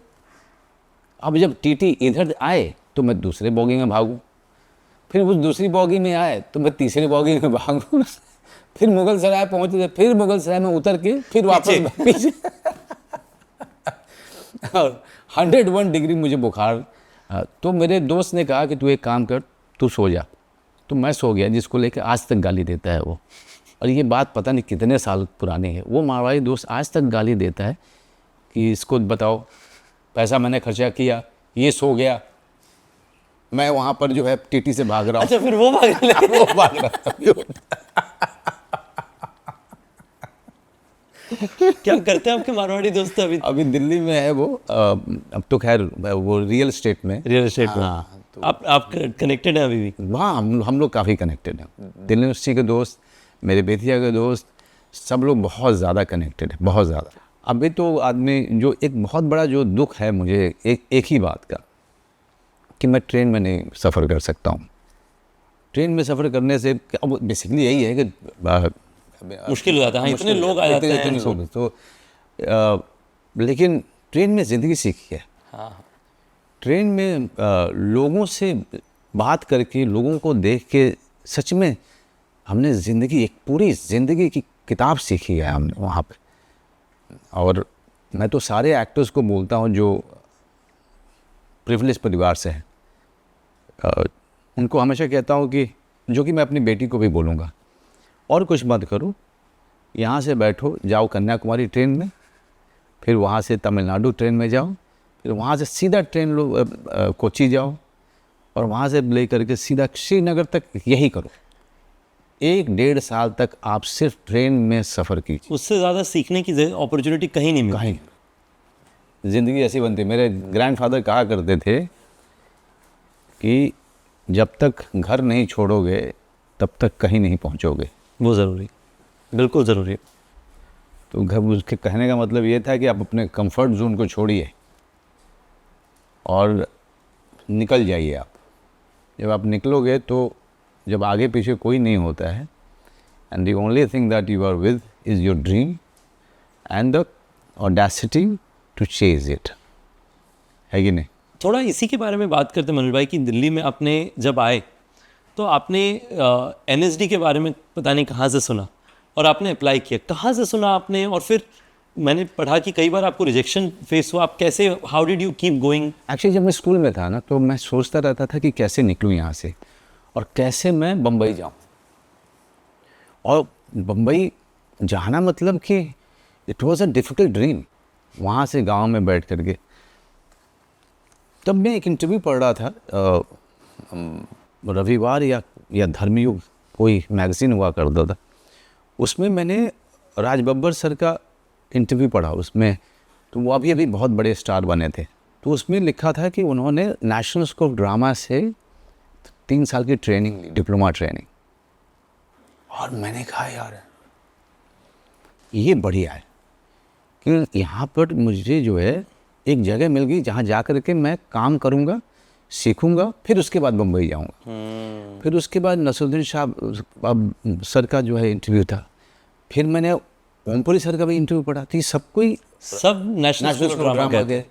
अब जब टीटी इधर आए तो मैं दूसरे बोगी में भागूँ, फिर उस दूसरी बोगी में आए तो मैं तीसरी बोगी में भागूँ, फिर मुगल सराय पहुँचे, फिर मुगल सराय में उतर के फिर वापस पीछे। और 101 डिग्री मुझे बुखार। तो मेरे दोस्त ने कहा कि तू एक काम कर, तू सो जा। तो मैं सो गया, जिसको लेकर आज तक गाली देता है वो। और ये बात पता नहीं कितने साल पुरानी है। वो मारवाड़ी दोस्त आज तक गाली देता है कि इसको बताओ, पैसा मैंने खर्चा किया, ये सो गया, मैं वहाँ पर जो है टीटी से भाग रहा हूँ। अच्छा, फिर वो भाग ले। वो भाग रहा था। क्या करते हैं आपके मारवाड़ी दोस्त अभी? अभी दिल्ली में है वो, अब तो खैर वो रियल एस्टेट में। रियल एस्टेट में। हाँ, आप कनेक्टेड हैं अभी भी? वहाँ हम लोग काफ़ी कनेक्टेड हैं। दिल्ली यूनिवर्सिटी के दोस्त, मेरे बेतिया के दोस्त, सब लोग बहुत ज़्यादा कनेक्टेड है, बहुत ज़्यादा। अभी तो आदमी जो एक बहुत बड़ा जो दुख है मुझे एक ही बात का, कि मैं ट्रेन में नहीं सफ़र कर सकता हूँ। ट्रेन में सफ़र करने से बेसिकली यही है कि मुश्किल हो जाता है। हाँ, इतने लोग आ जाते हैं तो लेकिन ट्रेन में ज़िंदगी सीखी है। हाँ, ट्रेन में लोगों से बात करके, लोगों को देख के सच में हमने ज़िंदगी, एक पूरी ज़िंदगी की किताब सीखी है हमने वहाँ पे। और मैं तो सारे एक्टर्स को बोलता हूँ जो प्रिविलेज परिवार से हैं, उनको हमेशा कहता हूँ कि, जो कि मैं अपनी बेटी को भी बोलूँगा, और कुछ मत करो, यहाँ से बैठो, जाओ कन्याकुमारी ट्रेन में, फिर वहाँ से तमिलनाडु ट्रेन में जाओ, फिर वहाँ से सीधा ट्रेन लो कोच्चि जाओ, और वहाँ से ले करके सीधा श्रीनगर तक, यही करो। 1-1.5 साल तक आप सिर्फ ट्रेन में सफ़र कीजिए। उससे ज़्यादा सीखने की अपॉर्चुनिटी कहीं नहीं मिलती। कहीं ज़िंदगी ऐसी बनती। मेरे ग्रैंडफादर कहा करते थे कि जब तक घर नहीं छोड़ोगे तब तक कहीं नहीं पहुंचोगे। वो ज़रूरी, बिल्कुल ज़रूरी है। तो घर, उसके कहने का मतलब ये था कि आप अपने कंफर्ट जोन को छोड़िए और निकल जाइए। आप जब आप निकलोगे तो जब आगे पीछे कोई नहीं होता है, and the only thing that you are with is your dream and the audacity to chase it, है कि नहीं? थोड़ा इसी के बारे में बात करते हैं मनोज भाई, कि दिल्ली में आपने जब आए तो आपने NSD के बारे में पता नहीं कहाँ से सुना, और आपने अप्लाई किया, कहाँ से सुना आपने? और फिर मैंने पढ़ा कि कई बार आपको रिजेक्शन फेस हुआ, आप कैसे, how did you keep going? Actually जब मैं स्कूल में था ना, तो मैं सोचता रहता था कि कैसे निकलूँ यहाँ से और कैसे मैं बम्बई जाऊँ। और बम्बई जाना मतलब कि it was a difficult dream, वहाँ से गांव में बैठ करके। तब मैं एक इंटरव्यू पढ़ रहा था, रविवार या धर्मयुग कोई मैगज़ीन हुआ करता था, उसमें मैंने राज बब्बर सर का इंटरव्यू पढ़ा। उसमें तो वो अभी बहुत बड़े स्टार बने थे, तो उसमें लिखा था कि उन्होंने नेशनल स्कूल ऑफ ड्रामा से 3 साल की ट्रेनिंग ली, डिप्लोमा ट्रेनिंग। और मैंने कहा यार ये बढ़िया है कि यहाँ पर मुझे जो है एक जगह मिल गई जहाँ जा कर के मैं काम करूँगा, सीखूँगा, फिर उसके बाद बम्बई जाऊँगा। फिर उसके बाद नसरुद्दीन शाह सर का जो है इंटरव्यू था, फिर मैंने ओमपुरी सर का भी इंटरव्यू पढ़ा। तो ये सब कोई सब नेशनल स्कूल ऑफ ड्रामा गए।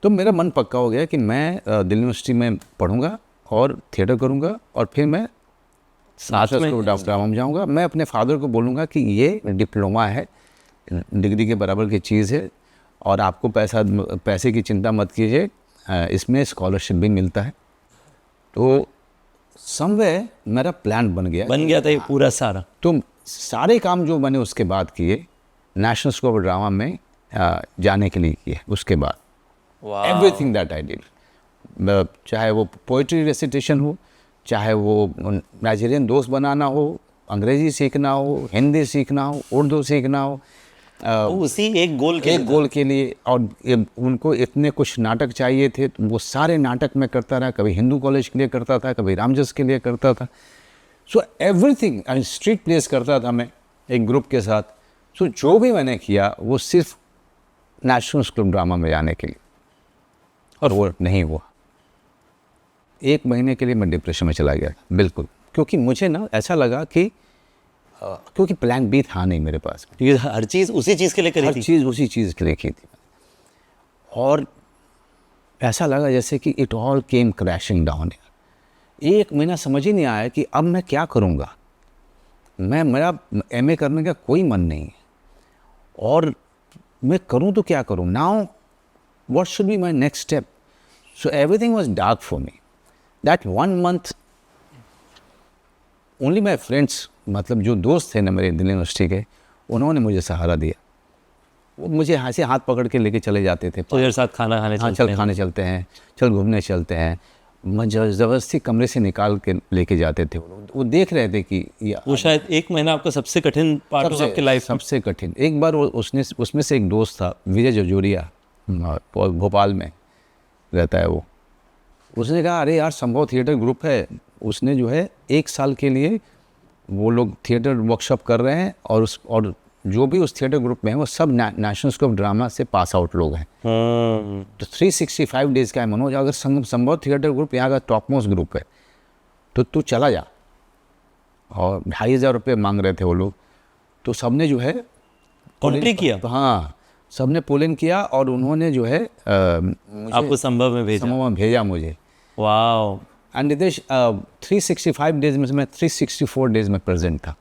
तो मेरा मन पक्का हो गया कि मैं दिल्ली यूनिवर्सिटी में पढ़ूँगा और थिएटर करूँगा, और फिर मैं साथ में ड्रामा में जाऊँगा। मैं अपने फादर को बोलूँगा कि ये डिप्लोमा है, डिग्री के बराबर की चीज़ है, और आपको पैसे की चिंता मत कीजिए, इसमें स्कॉलरशिप भी मिलता है। तो समवेयर मेरा प्लान बन गया था ये पूरा सारा। तो सारे काम जो मैंने उसके बाद किए, नेशनल स्कूल ऑफ ड्रामा में जाने के लिए किए। उसके बाद एवरीथिंग दैट आई डिड, चाहे वो पोइट्री रेसिटेशन हो, चाहे वो नाइजीरियन दोस्त बनाना हो, अंग्रेज़ी सीखना हो, हिंदी सीखना हो, उर्दू सीखना हो, उसी एक गोल के लिए। और उनको इतने कुछ नाटक चाहिए थे, तो वो सारे नाटक मैं करता रहा। कभी हिंदू कॉलेज के लिए करता था, कभी रामजस के लिए करता था। सो एवरीथिंग, स्ट्रीट प्लेस करता था मैं एक ग्रुप के साथ। सो जो भी मैंने किया वो सिर्फ नेशनल स्कूल ऑफ ड्रामा में जाने के लिए, और वो नहीं हुआ। 1 महीने के लिए मैं डिप्रेशन में चला गया, बिल्कुल, क्योंकि मुझे ना ऐसा लगा कि क्योंकि प्लान बी था नहीं मेरे पास, क्योंकि हर चीज़ उसी चीज़ के लिए करी थी। हर चीज़ उसी चीज़ के लिए की थी, और ऐसा लगा जैसे कि it all came crashing down. 1 महीना समझ ही नहीं आया कि अब मैं क्या करूँगा। मेरा MA करने का कोई मन नहीं है, और मैं करूँ तो क्या करूँ। Now what should be my next step? So everything was dark for me. That 1 month only my friends, मतलब जो दोस्त थे ना मेरे दिल्ली यूनिवर्सिटी के, उन्होंने मुझे सहारा दिया। वो मुझे ऐसे हाथ पकड़ के लेके चले जाते थे, तो यार साथ खाना खाने हाँ चलते चल हैं। खाने चलते हैं, चल घूमने चलते हैं। मुझे ज़बरदस्ती कमरे से निकाल के लेके जाते थे। वो देख रहे थे कि ये वो शायद एक महीना आपका सबसे कठिन पार्ट होगा आपके लाइफ में। सबसे कठिन। एक बार वो उसमें से एक दोस्त था, विजय जजोरिया, भोपाल में रहता है वो। उसने कहा अरे यार संभव थिएटर ग्रुप है, उसने जो है 1 साल के लिए वो लोग थिएटर वर्कशॉप कर रहे हैं, और जो भी उस थिएटर ग्रुप में है वो सब नेशनल स्कूल ऑफ ड्रामा से पास आउट लोग हैं। तो 365 डेज़ का है मनोज। अगर संभव थिएटर ग्रुप यहाँ का टॉप मोस्ट ग्रुप है तो तू चला जा। और 2,500 रुपये मांग रहे थे वो लोग। तो सबने जो है कॉन्ट्री किया, तो हाँ सबने पुल किया, और उन्होंने जो है आपको संभव में भेजा। समूह में भेजा मुझे। वाओ। एंड नितेश 365 डेज में से मैं 364 डेज में प्रेजेंट था।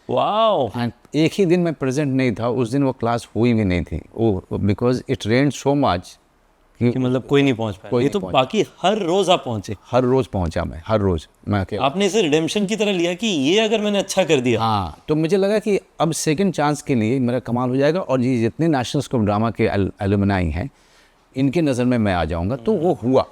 वाओ। एंड एक ही दिन में प्रेजेंट नहीं था, उस दिन वो क्लास हुई भी नहीं थी। वो because it rained so much कि मतलब कोई नहीं पहुंच पाया। कोई ये नहीं तो पहुंच बाकी हर रोज आप पहुंचे। हर रोज़ पहुंचा मैं, हर रोज़ मैं अकेला। आपने इसे रिडेम्पशन की तरह लिया कि ये अगर मैंने अच्छा कर दिया। हाँ, तो मुझे लगा कि अब सेकंड चांस के लिए मेरा कमाल हो जाएगा, और ये जितने नेशनल स्कूल ऑफ ड्रामा के एलुमनाई हैं इनकी नज़र में मैं आ जाऊंगा। तो वो हुआ,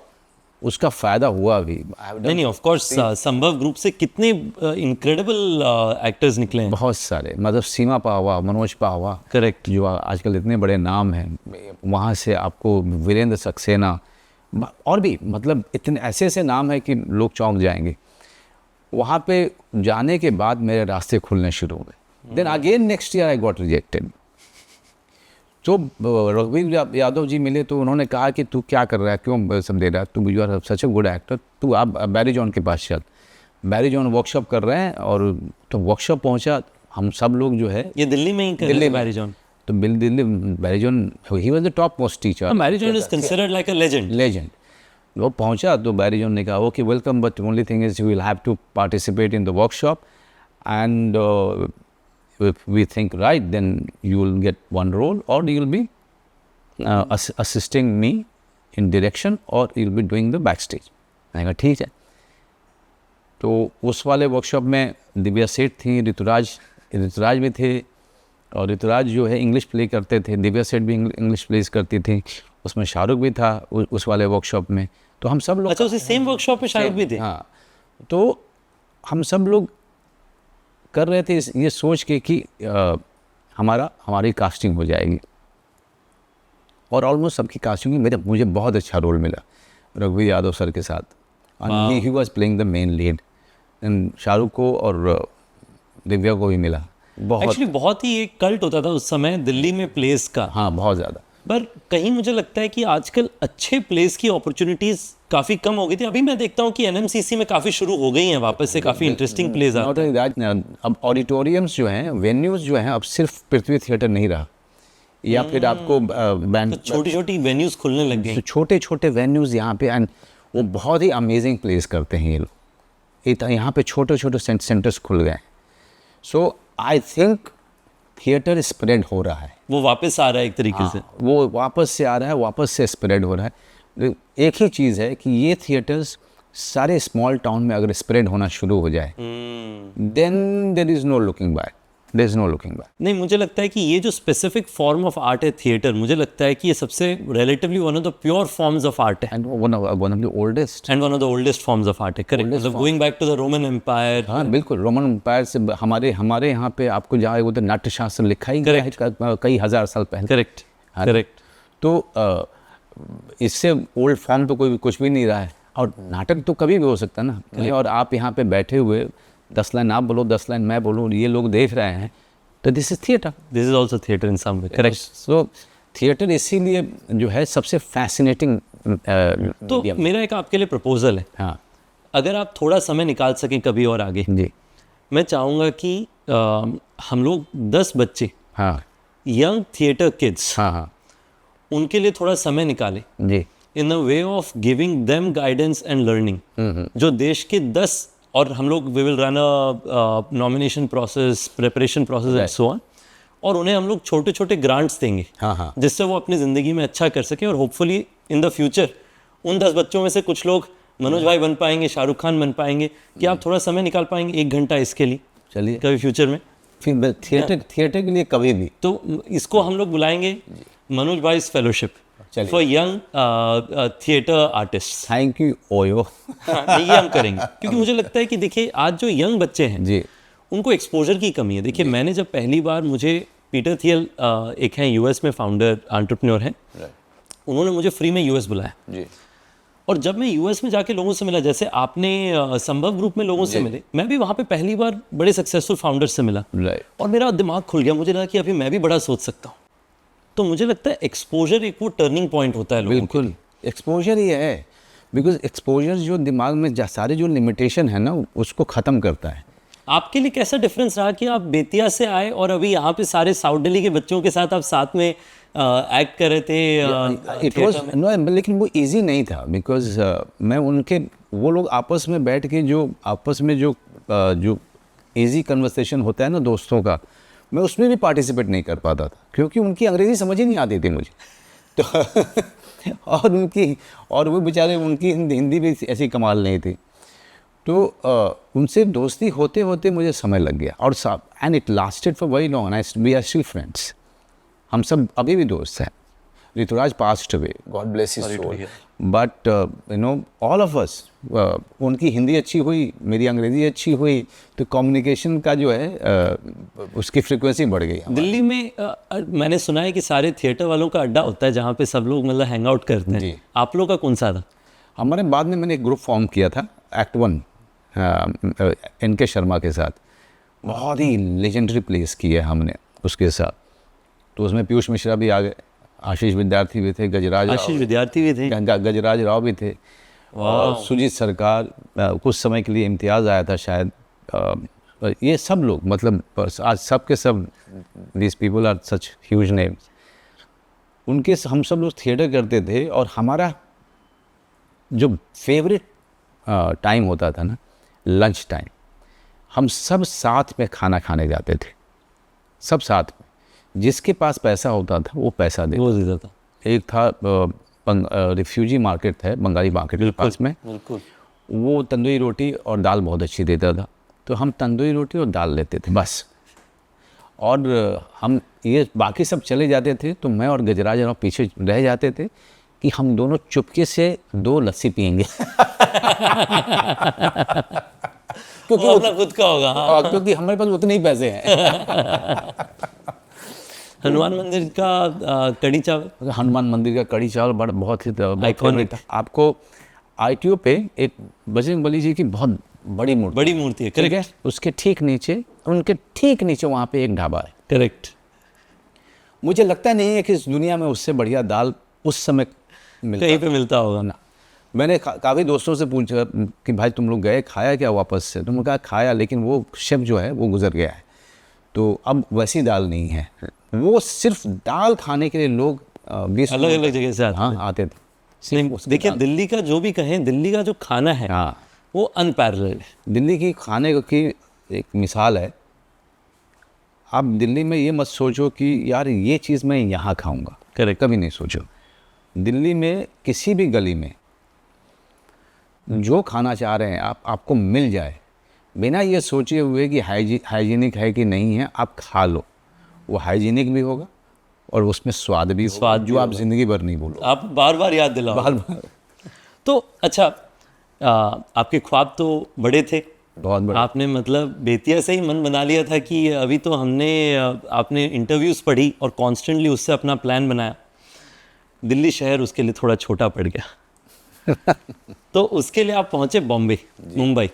उसका फ़ायदा हुआ भी। नहीं ऑफ कोर्स संभव ग्रुप से कितने इनक्रेडिबल एक्टर्स निकले हैं। बहुत सारे, मतलब सीमा पावा, मनोज पावा, करेक्ट। जो आजकल इतने बड़े नाम हैं, वहाँ से आपको वीरेंद्र सक्सेना, और भी मतलब इतने ऐसे ऐसे नाम हैं कि लोग चौंक जाएंगे। वहाँ पे जाने के बाद मेरे रास्ते खुलने शुरू हुए। Then again next year I got rejected. तो रघुवीर यादव जी मिले तो उन्होंने कहा कि तू क्या कर रहा है, क्यों सब दे रहा है, तू you are such a good actor, तू आप बैरी जॉन के पास चल। बैरी जॉन वर्कशॉप कर रहे हैं। और तो वर्कशॉप पहुंचा, हम सब लोग जो है ये दिल्ली में ही कर दिल्ली रहे में। Barry John. तो Delhi Barry John, he was the top most teacher, Barry John is considered like a legend. Legend. वो पहुंचा तो बैरी जॉन ने कहा okay welcome, but only thing is you will have to participate in the workshop, and if we think right, then you will get one role, or you will be assisting me in direction, or you'll be doing the backstage. मैंने कहा ठीक है। तो उस वाले वर्कशॉप में दिव्या सेठ थी, ऋतुराज भी थे, और ऋतुराज जो है इंग्लिश प्ले करते थे, दिव्या सेठ भी इंग्लिश प्लेस करती थी। उसमें शाहरुख भी था उस वाले वर्कशॉप में। तो हम सब लोग, अच्छा उसी सेम वर्कशॉप में शाहरुख भी थे। हाँ, तो हम सब लोग कर रहे थे ये सोच के कि हमारी कास्टिंग हो जाएगी, और ऑलमोस्ट सबकी कास्टिंग हुई। मुझे बहुत अच्छा रोल मिला रघुवीर यादव सर के साथ, and he was playing the main lead. And Shahrukh को और दिव्या को भी मिला। बहुत, एक्चुअली बहुत ही एक कल्ट होता था उस समय दिल्ली में प्लेस का। हाँ बहुत ज़्यादा। पर कहीं मुझे लगता है कि आजकल अच्छे प्लेस की अपॉर्चुनिटीज काफ़ी कम हो गई थी। अभी मैं देखता हूँ कि एनएमसीसी में काफ़ी शुरू हो गई हैं वापस से, काफ़ी इंटरेस्टिंग प्लेस आ नॉट ओनली दैट, अब ऑडिटोरियम्स जो हैं, वेन्यूज़ जो हैं, अब सिर्फ पृथ्वी थिएटर नहीं रहा, या फिर आपको बैंड, छोटी छोटी वेन्यूज खुलने लग गई। छोटे छोटे वेन्यूज़ यहाँ पे, एंड वो बहुत ही अमेजिंग प्लेस करते हैं ये लोग। यहाँ पे छोटे छोटे सेंटर्स खुल गए। सो आई थिंक थिएटर स्प्रेड हो रहा है, वो वापस आ रहा है एक तरीके से। वो वापस से आ रहा है, वापस से स्प्रेड हो रहा है। एक ही चीज़ है कि ये थिएटर्स सारे स्मॉल टाउन में अगर स्प्रेड होना शुरू हो जाए, then there is no looking back, there is no looking back. नहीं मुझे लगता है कि ये जो स्पेसिफिक फॉर्म ऑफ आर्ट है थिएटर, मुझे लगता है कि ये सबसे relatively one of the pure forms of art है, and one of the oldest, and one of the oldest forms of art है। करेक्ट, मतलब going back to the Roman empire. हाँ बिल्कुल, रोमन एम्पायर से हमारे यहाँ पे आपको जहाँ वो तो नाट्यशास्त्र लिखा ही गया है कई हज़ार साल पहले। Correct correct. तो इससे ओल्ड फॉर्म तो कोई कुछ भी नहीं रहा है, और नाटक तो कभी भी हो सकता है ना। और आप यहाँ पे बैठे हुए 10 लाइन आप बोलो, 10 लाइन मैं बोलूँ, ये लोग देख रहे हैं, तो this is theatre, this is also theatre in some way. Correct. So theatre इसीलिए जो है सबसे फैसिनेटिंग। तो मेरा एक आपके लिए प्रपोजल है, हाँ अगर आप थोड़ा समय निकाल सकें कभी और आगे, जी, मैं चाहूँगा कि हम लोग 10 बच्चे, हाँ यंग थिएटर किड्स, हाँ हाँ उनके लिए थोड़ा समय निकालें जी, in the way of giving them guidance and learning. जो देश के 10, और हम लोग we will run a nomination process, preparation process and so on, और उन्हें हम लोग छोटे छोटे ग्रांट्स देंगे, हाँ हाँ जिससे वो अपनी ज़िंदगी में अच्छा कर सके, और होपफुली इन द फ्यूचर उन 10 बच्चों में से कुछ लोग मनोज भाई बन पाएंगे, शाहरुख खान बन पाएंगे? क्या आप थोड़ा समय निकाल पाएंगे 1 घंटा इसके लिए चलिए कभी फ्यूचर में? फिर थिएटर के लिए कभी भी तो इसको हम लोग बुलाएंगे मनोज भाई फेलोशिप चलिए। For young theatre artist. Thank you OYO. ये हम करेंगे क्योंकि मुझे लगता है कि देखिए आज जो यंग बच्चे हैं जी उनको एक्सपोजर की कमी है। देखिए मैंने जब पहली बार, मुझे पीटर थियल एक हैं यूएस में फाउंडर एंटरप्रेन्योर हैं, उन्होंने मुझे फ्री में यूएस बुलाया जी और जब मैं यूएस में जाके लोगों से मिला, जैसे आपने संभव ग्रुप में लोगों से मिले, मैं भी वहाँ पे पहली बार बड़े सक्सेसफुल फाउंडर्स से मिला राइट। और मेरा दिमाग खुल गया। मुझे लगा कि अभी मैं भी बड़ा सोच सकता हूँ। तो मुझे लगता है एक्सपोजर एक वो टर्निंग पॉइंट होता है लोगों के बिल्कुल एक्सपोजर ही है, बिकॉज एक्सपोजर जो दिमाग में सारे जो लिमिटेशन है ना उसको ख़त्म करता है। आपके लिए कैसा डिफरेंस रहा कि आप बेतिया से आए और अभी यहाँ पे सारे साउथ दिल्ली के बच्चों के साथ आप साथ में एक्ट कर रहे थे? इट वाज नो, लेकिन वो इजी नहीं था बिकॉज मैं उनके, वो लोग आपस में बैठ के जो आपस में जो इजी कन्वर्सेशन होता है ना दोस्तों का, मैं उसमें भी पार्टिसिपेट नहीं कर पाता था क्योंकि उनकी अंग्रेज़ी समझ ही नहीं आती थी मुझे तो और वो बेचारे उनकी हिंदी भी ऐसी कमाल नहीं थी। तो उनसे दोस्ती होते होते मुझे समय लग गया और सब, and it lasted for very long and we are still friends. हम सब अभी भी दोस्त हैं। Rituraj passed away, god bless his soul, but you know all of us, उनकी हिंदी अच्छी हुई, मेरी अंग्रेज़ी अच्छी हुई, तो कम्युनिकेशन का जो है उसकी फ्रीक्वेंसी बढ़ गई। दिल्ली में मैंने सुना है कि सारे थिएटर वालों का अड्डा होता है जहाँ पे सब लोग मतलब हैंग आउट करते हैं। जी। आप लोग का कौन सा था? हमारे बाद में मैंने एक ग्रुप फॉर्म किया था एक्ट 1 NK शर्मा के साथ, बहुत ही लेजेंडरी प्लेस की है हमने उसके साथ। तो उसमें पीयूष मिश्रा भी आ गए, आशीष विद्यार्थी भी थे, आशीष विद्यार्थी भी थे, गजराज राव भी थे, और सुजीत सरकार, कुछ समय के लिए इम्तियाज़ आया था शायद। ये सब लोग, मतलब आज सब के सब, these people are such huge names. उनके हम सब लोग थिएटर करते थे और हमारा जो फेवरेट टाइम होता था ना, लंच टाइम, हम सब साथ में खाना खाने जाते थे, सब साथ में। जिसके पास पैसा होता था वो पैसा दे, वो देता था। एक था रिफ्यूजी मार्केट है, बंगाली मार्केट के पास में, बिल्कुल। वो तंदूरी रोटी और दाल बहुत अच्छी देता था, तो हम तंदूरी रोटी और दाल लेते थे बस। और हम ये बाकी सब चले जाते थे तो मैं और गजराज राव पीछे रह जाते थे कि हम दोनों चुपके से 2 लस्सी पियेंगे क्योंकि अपना खुद का होगा। हाँ। क्योंकि हमारे पास उतने ही पैसे हैं। हनुमान मंदिर का कड़ी चावल, हनुमान मंदिर का कड़ी चावल बहुत ही Iconic था। आपको ITO पे एक बजरंगबली जी की बहुत बड़ी मूर्ति है। ठीक है, उसके ठीक नीचे, उनके ठीक नीचे वहाँ पे एक ढाबा है। करेक्ट। मुझे लगता नहीं है कि इस दुनिया में उससे बढ़िया दाल उस समय कहीं पे मिलता होगा ना। मैंने काफ़ी दोस्तों से पूछा कि भाई तुम लोग गए, खाया क्या वापस से? तुमने कहा खाया, लेकिन वो शेफ जो है वो गुजर गया है, तो अब वैसी दाल नहीं है। वो सिर्फ दाल खाने के लिए लोग 20 अलग अलग जगह से आते थे। देखिए दिल्ली का जो भी कहें, दिल्ली का जो खाना है हाँ, वो अनपैरेलल्ड है। दिल्ली की खाने की एक मिसाल है। आप दिल्ली में ये मत सोचो कि यार ये चीज़ मैं यहाँ खाऊंगा, करेक्ट, कभी नहीं सोचो। दिल्ली में किसी भी गली में जो खाना चाह रहे हैं आपको मिल जाए, बिना ये सोचे हुए कि हाइजीनिक है कि नहीं है, आप खा लो। वो हाइजीनिक भी होगा और उसमें स्वाद भी होगा, जो आप ज़िंदगी भर नहीं भूलो। आप बार बार याद दिलाओ। बार बार। तो अच्छा, आपके ख्वाब तो बड़े थे, बहुत बड़ा। आपने मतलब बेतिया से ही मन बना लिया था कि अभी तो हमने, आपने इंटरव्यूज़ पढ़ी और कॉन्स्टेंटली उससे अपना प्लान बनाया। दिल्ली शहर उसके लिए थोड़ा छोटा पड़ गया तो उसके लिए आप पहुँचे बॉम्बे, मुंबई।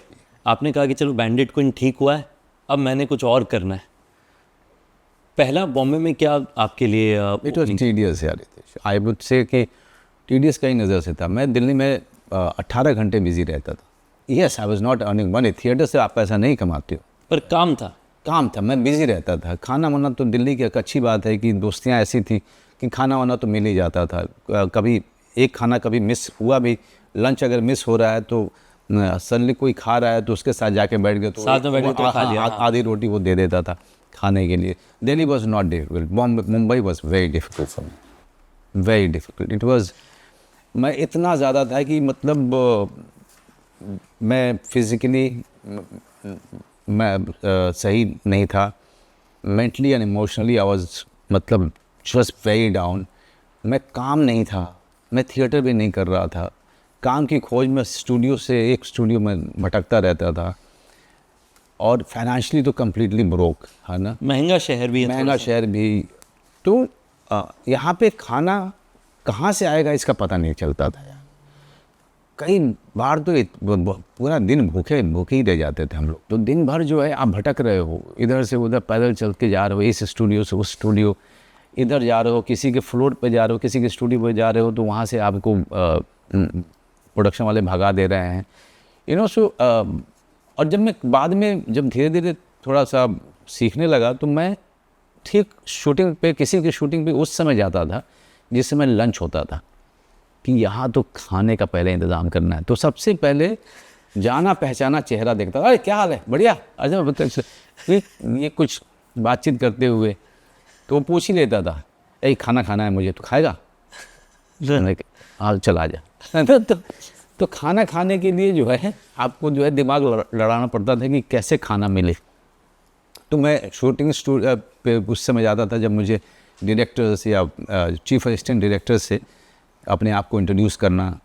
आपने कहा कि चलो बैंडिट क्वीन ठीक हुआ है, अब मैंने कुछ और करना है। पहला बॉम्बे में क्या आपके लिए? इट वॉज टीडियस यार, आई वुड से कि टीडियस का ही नज़र से था। मैं दिल्ली में 18 घंटे बिजी रहता था। Yes, I was not earning money. Theatre से आप पैसा नहीं कमाते हो, पर काम था, मैं बिजी रहता था। खाना वाना तो दिल्ली की एक अच्छी बात है कि दोस्तियाँ ऐसी थी कि खाना वाना तो मिल ही जाता था। कभी एक खाना कभी मिस हुआ भी, लंच अगर मिस हो रहा है तो सडनली कोई खा रहा है तो उसके साथ जाके बैठ गए, तो साथ में बैठ के तो खा लिया। आधी रोटी वो दे देता था खाने के लिए। Delhi was not difficult, Mumbai was very difficult for me, very difficult. It was, मैं इतना ज़्यादा था कि मतलब मैं फिज़िकली मैं सही नहीं था, mentally and emotionally I was मतलब जस्ट वेरी डाउन। मैं काम नहीं था, मैं थिएटर भी नहीं कर रहा था, काम की खोज में स्टूडियो से एक स्टूडियो में भटकता रहता था, और फाइनेंशियली तो कम्प्लीटली ब्रोक, है ना। महंगा शहर भी है, महंगा शहर भी, तो यहाँ पे खाना कहाँ से आएगा इसका पता नहीं चलता था यार। कई बार तो पूरा दिन भूखे भूखे ही रह जाते थे हम लोग। तो दिन भर जो है आप भटक रहे हो, इधर से उधर पैदल चल के जा रहे हो, इस स्टूडियो से उस स्टूडियो, इधर जा रहे हो, किसी के फ्लोर पे जा रहे हो, किसी के स्टूडियो पे जा रहे हो, तो वहाँ से आपको प्रोडक्शन वाले भगा दे रहे हैं, यू नो। सो और जब मैं बाद में जब धीरे धीरे थोड़ा सा सीखने लगा, तो मैं ठीक शूटिंग पे, किसी की शूटिंग पे उस समय जाता था जिस समय लंच होता था, कि यहाँ तो खाने का पहले इंतज़ाम करना है। तो सबसे पहले जाना पहचाना चेहरा देखता था, अरे क्या हाल है, बढ़िया, अच्छा मतलब ये कुछ बातचीत करते हुए तो वो पूछ ही लेता था, ए खाना खाना है मुझे, तो खाएगा? हाँ चल आ जा। तो खाना खाने के लिए जो है आपको जो है दिमाग लड़ाना पड़ता था कि कैसे खाना मिले। तो मैं शूटिंग पे उस समय जाता था जब मुझे डायरेक्टर से या चीफ असिस्टेंट डायरेक्टर से अपने आप को इंट्रोड्यूस करना,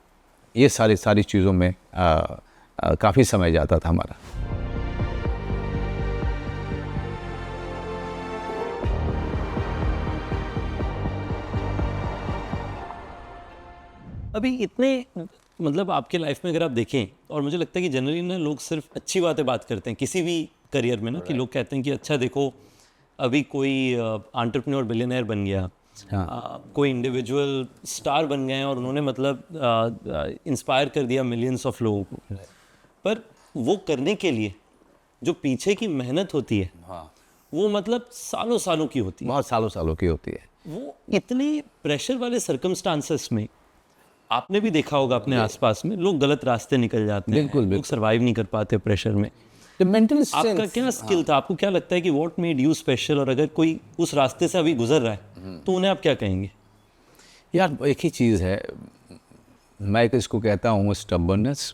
ये सारी चीज़ों में काफ़ी समय जाता था हमारा। अभी इतने मतलब आपके लाइफ में अगर आप देखें, और मुझे लगता है कि जनरली ना लोग सिर्फ अच्छी बातें बात करते हैं किसी भी करियर में ना, कि लोग कहते हैं कि अच्छा देखो अभी कोई एंटरप्रेन्योर बिलियनर बन गया, कोई इंडिविजुअल स्टार बन गए हैं और उन्होंने मतलब इंस्पायर कर दिया मिलियंस ऑफ लोगों को। पर वो करने के लिए जो पीछे की मेहनत होती है, वो मतलब सालों सालों की होती है, बहुत सालों की होती है। वो इतने प्रेशर वाले सर्कमस्टांसेस में आपने भी देखा होगा अपने आसपास में, लोग गलत रास्ते निकल जाते हैं, बिल्कुल। लोग सर्वाइव नहीं कर पाते प्रेशर में। तो मेंटल आपका क्या स्किल था, आपको क्या लगता है कि व्हाट मेड यू स्पेशल, और अगर कोई उस रास्ते से अभी गुजर रहा है तो उन्हें आप क्या कहेंगे? यार एक ही चीज़ है, मैं इसको कहता हूँ स्टबर्ननेस,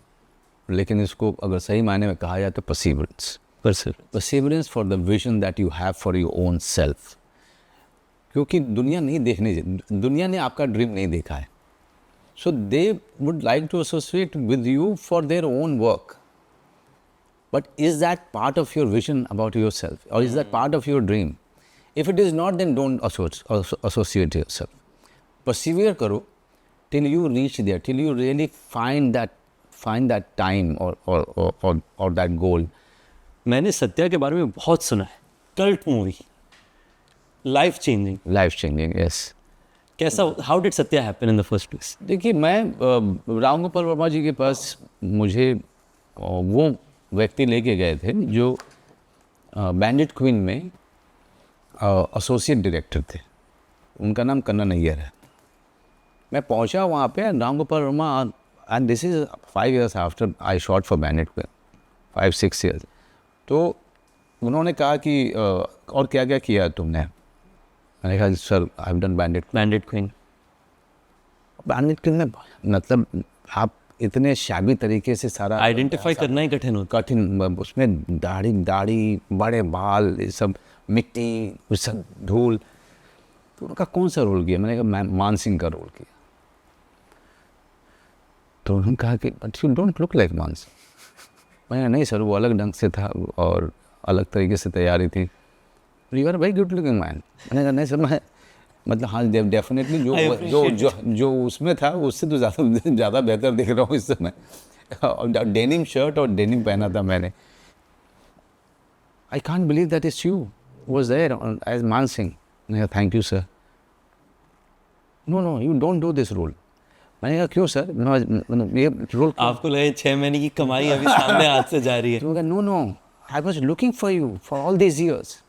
लेकिन इसको अगर सही मायने में कहा जाए तो perseverance. Perseverance for the vision that you have for your own self. क्योंकि दुनिया ने आपका ड्रीम नहीं देखा है, so they would like to associate with you for their own work, but is that part of your vision about yourself, or is that part of your dream? If it is not, then don't associate yourself. Persevere karo till you reach there, till you really find that time or that goal. मैंने सत्या के बारे में बहुत सुना है, cult movie, life changing. Yes. कैसा, how did Satya happen in the first place? देखिए, मैं राम गोपाल वर्मा जी के पास मुझे वो व्यक्ति लेके गए थे जो बैंडिट क्वीन में एसोसिएट डायरेक्टर थे, उनका नाम कन्ना नैयर है। मैं पहुंचा वहाँ पे, Ram Gopal Verma, and this is 5 years after I shot for bandit queen, 5-6 years। तो उन्होंने कहा कि और क्या क्या किया तुमने? मैंने कहा sir I have done bandit queen. में मतलब आप इतने शाबी तरीके से सारा आइडेंटिफाई करना ही कठिन, उसमें दाढ़ी बड़े बाल, ये सब मिट्टी, वो सब धूल, तो उनका कौन सा रोल किया? मैंने कहा मान सिंह का रोल किया। तो उन्होंने कहा कि but you don't look like मान सिंह। मैंने नहीं सर, वो अलग ढंग से था और अलग तरीके से तैयारी थी। You are very good looking man. मैंने कहा नहीं सर, मैं मतलब हाँ डेफिनेटली जो उसमें था उससे तो ज़्यादा बेहतर दिख रहा हूँ इस समय। और डेनिम शर्ट और डेनिम पहना था मैंने। I can't believe that is you was there as Maan Singh. मैंने कहा thank you sir. No you don't do this role. मैंने कहा क्यों सर? ये रोल आपको लगे 6 महीने की कमाई अभी सामने हाथ से जा रही है? तो मैं कहा no I was looking for you for all this years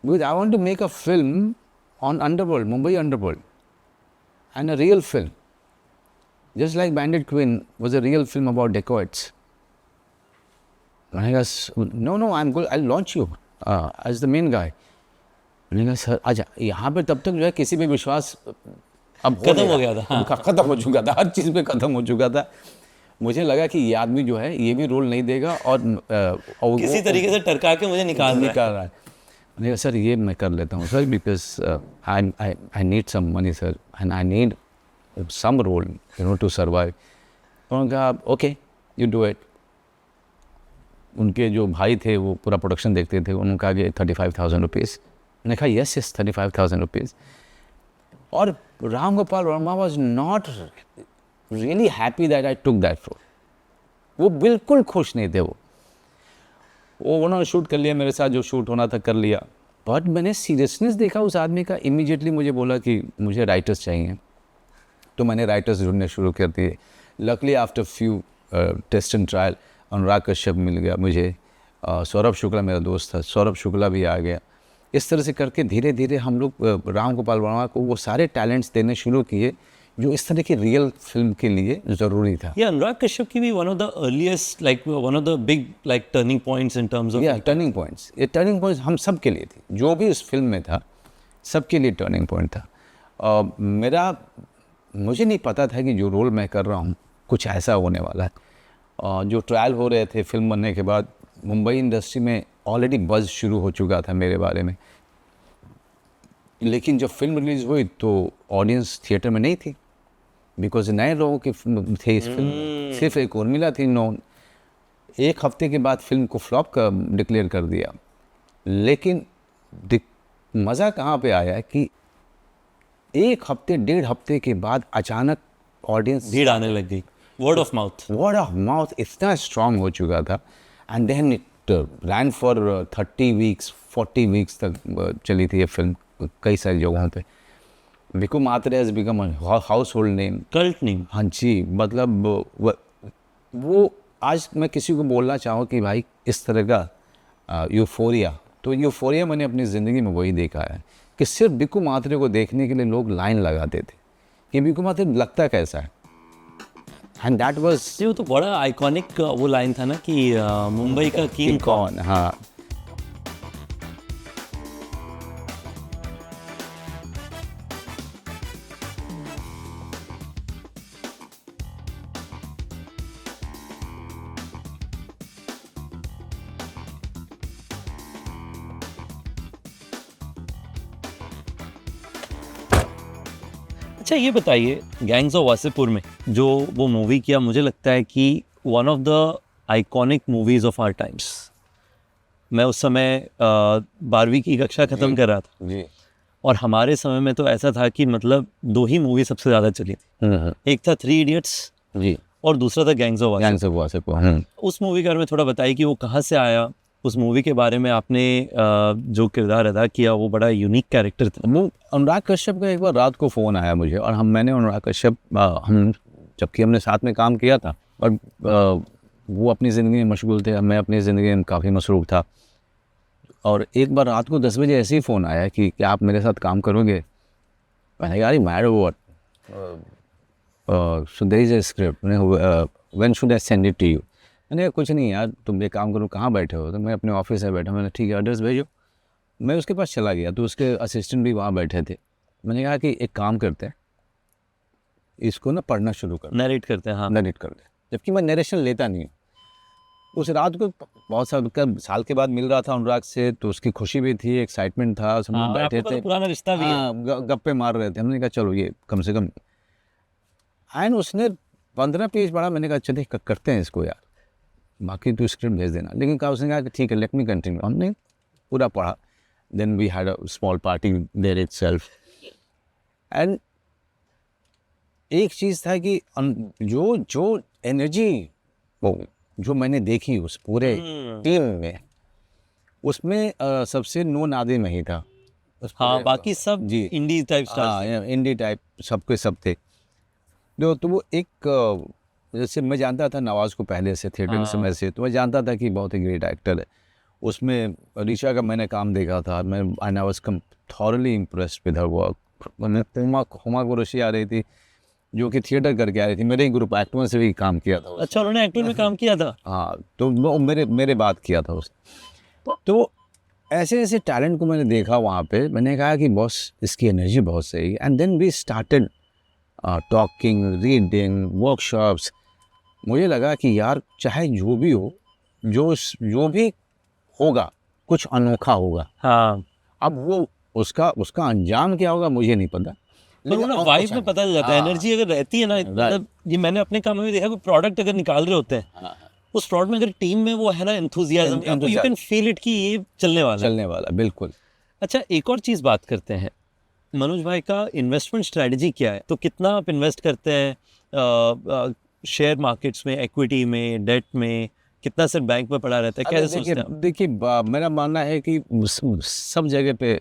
because I want to make a film on Underworld, Mumbai Underworld, and a real film, just like Bandit Queen was a real film about dacoits. And I guess, no, I'm good, I'll launch you as the main guy. मैंने कहा सर अच्छा, यहाँ पे तब तक जो है किसी पे विश्वास अब खत्म हो गया था, हाँ। खत्म हो चुका था, हर चीज़ पे खत्म हो चुका था। मुझे लगा कि ये आदमी जो है ये भी रोल नहीं देगा और किसी तरीके से टरका के मुझे निकाल रहा है। निकाल रहा है। मैंने कहा सर ये मैं कर लेता हूँ sir, because I need some money sir and I need some role to survive. उन्होंने कहा ओके यू डू इट। उनके जो भाई थे वो पूरा प्रोडक्शन देखते थे, उन्होंने कहा कि 35,000 रुपीज़। मैंने कहा यस यस 35,000 रुपीज़। और Ram Gopal Varma was not really happy that I took that role. वो बिल्कुल खुश नहीं थे। वो उन्होंने शूट कर लिया मेरे साथ, जो शूट होना था कर लिया, बट मैंने सीरियसनेस देखा उस आदमी का। इमीडिएटली मुझे बोला कि मुझे राइटर्स चाहिए, तो मैंने राइटर्स ढूंढने शुरू कर दिए। Luckily after few test and trial Anurag Kashyap मिल गया मुझे, सौरभ शुक्ला मेरा दोस्त था, सौरभ शुक्ला भी आ गया। इस तरह से करके धीरे धीरे हम लोग राम गोपाल वर्मा को वो सारे टैलेंट्स देने शुरू किए जो इस तरह की रियल फिल्म के लिए ज़रूरी था। Yeah, अनुराग कश्यप की भी one of the earliest, like one of the big like turning points in terms of turning points, ये टर्निंग पॉइंट्स हम सब के लिए थी, जो भी इस फिल्म में था सबके लिए टर्निंग पॉइंट था। मुझे नहीं पता था कि जो रोल मैं कर रहा हूँ कुछ ऐसा होने वाला है। जो ट्रायल हो रहे थे फिल्म बनने के बाद, मुंबई इंडस्ट्री में ऑलरेडी बज़ शुरू हो चुका था मेरे बारे में, लेकिन जब फिल्म रिलीज़ हुई तो ऑडियंस थिएटर में नहीं थी, बिकॉज नए लोगों के थे इस फिल्म में। सिर्फ एक उर्मिला थी नॉन। एक हफ्ते के बाद फिल्म को फ्लॉप का डिक्लेयर कर दिया। लेकिन मज़ा कहाँ पे आया कि एक हफ्ते 1.5 हफ्ते के बाद अचानक ऑडियंस भीड़ आने लग गई, वर्ड ऑफ माउथ इतना स्ट्रांग हो चुका था। And then it ran for 30 weeks 40 weeks तक चली थी ये फिल्म कई सारी जगहों पे। Bhiku Mhatre has become household name, cult name. हाँ जी, मतलब वो आज मैं किसी को बोलना चाहूँ कि भाई इस तरह का यूफोरिया, तो यूफोरिया मैंने अपनी ज़िंदगी में वही देखा है कि सिर्फ बिकू मात्रे को देखने के लिए लोग लाइन लगाते थे कि बिकू मात्रे लगता कैसा है। एंड दैट वाज, वो तो बड़ा आइकॉनिक वो लाइन था ना कि मुंबई का किंग कौन। हाँ, अच्छा ये बताइए, गैंग्स ऑफ वासेपुर में जो वो मूवी किया, मुझे लगता है कि one of the iconic movies of our times. मैं उस समय 12वीं की कक्षा ख़त्म कर रहा था जी, और हमारे समय में तो ऐसा था कि मतलब 2 ही मूवी सबसे ज़्यादा चली थी। एक था 3 इडियट्स जी, और दूसरा था गैंग्स ऑफ वासेपुर। उस मूवी के बारे में थोड़ा बताइए कि वो कहाँ से आया, उस मूवी के बारे में आपने जो किरदार अदा किया वो बड़ा यूनिक कैरेक्टर था। वो अनुराग कश्यप का एक बार रात को फ़ोन आया मुझे, और मैंने अनुराग कश्यप हम जबकि हमने साथ में काम किया था, और वो अपनी ज़िंदगी में मशगूल थे, मैं अपनी ज़िंदगी में काफ़ी मसरूफ़ था। और एक बार रात को 10 बजे ऐसे ही फ़ोन आया कि क्या आप मेरे साथ काम करोगे? मैंने कहा mad what, so there is a script, when should I send it to you? मैंने कहा कुछ नहीं यार, तुम एक काम करो, कहाँ बैठे हो? तो मैं अपने ऑफिस में बैठा। मैंने ठीक है एड्रेस भेजो। मैं उसके पास चला गया तो उसके असिस्टेंट भी वहाँ बैठे थे। मैंने कहा कि एक काम करते हैं, इसको ना पढ़ना शुरू कर, नरेट करते हैं। हाँ, नरेट कर दे। जबकि मैं नरेशन लेता नहीं हूँ। उस रात को बहुत साल के बाद मिल रहा था अनुराग से, तो उसकी खुशी भी थी, एक्साइटमेंट था, सब लोग बैठे थे, पुराना रिश्ता भी है, गप्पे मार रहे थे। हमने कहा चलो ये कम से कम, एंड उसने 15 पेज पढ़ा। मैंने कहा चलिए करते हैं इसको यार, बाकी तो स्क्रिप्ट भेज देना। लेकिन कहा उसने कहा कि ठीक है लेट मी कंटिन्यू। हमने पूरा पढ़ा। Then we had a small party there itself. And एक चीज़ था कि जो एनर्जी वो जो मैंने देखी उस पूरे टीम में, उसमें सबसे नोन आदमी में ही था। हाँ, बाकी सब जी इंडी टाइप स्टार, इंडी टाइप सबके सब थे। तो वो एक जैसे मैं जानता था नवाज़ को पहले से थिएटर के समय से, तो मैं जानता था कि बहुत ही ग्रेट एक्टर है। उसमें ऋचा का मैंने काम देखा था, मैं I was thoroughly impressed with her work. मैंने हुमा कुरैशी आ रही थी जो कि थिएटर करके आ रही थी, मेरे ही ग्रुप एक्टरों से भी काम किया था। अच्छा, उन्होंने एक्टिंग में काम किया था? हाँ, तो वो मेरे बात किया था उसने। तो ऐसे ऐसे टैलेंट को मैंने देखा वहाँ पे। मैंने कहा कि बॉस इसकी एनर्जी बहुत सही। And then we started talking, reading, workshops. मुझे लगा कि यार चाहे जो भी हो, जो भी होगा कुछ अनोखा होगा। हाँ, अब वो उसका उसका अंजाम क्या होगा मुझे नहीं पता, पर वो ना और वाइब कुछ में पता चल जाता है, हाँ, एनर्जी अगर रहती है ना, मतलब ये मैंने अपने काम में भी देखा, कोई प्रोडक्ट अगर निकाल रहे होते हैं, हाँ, उस प्रोडक्ट में अगर टीम में वो है ना enthusiasm, you can feel it कि ये चलने वाला है। चलने वाला बिल्कुल। अच्छा, एक और चीज़ बात करते हैं, मनोज भाई का इन्वेस्टमेंट स्ट्रेटजी क्या है? तो कितना आप इन्वेस्ट करते हैं शेयर मार्केट्स में, इक्विटी में, डेट में? कितना सिर्फ बैंक में पड़ा रहता है? अरे कैसे सोचते हैं आप? देखिए मेरा मानना है कि सब जगह पे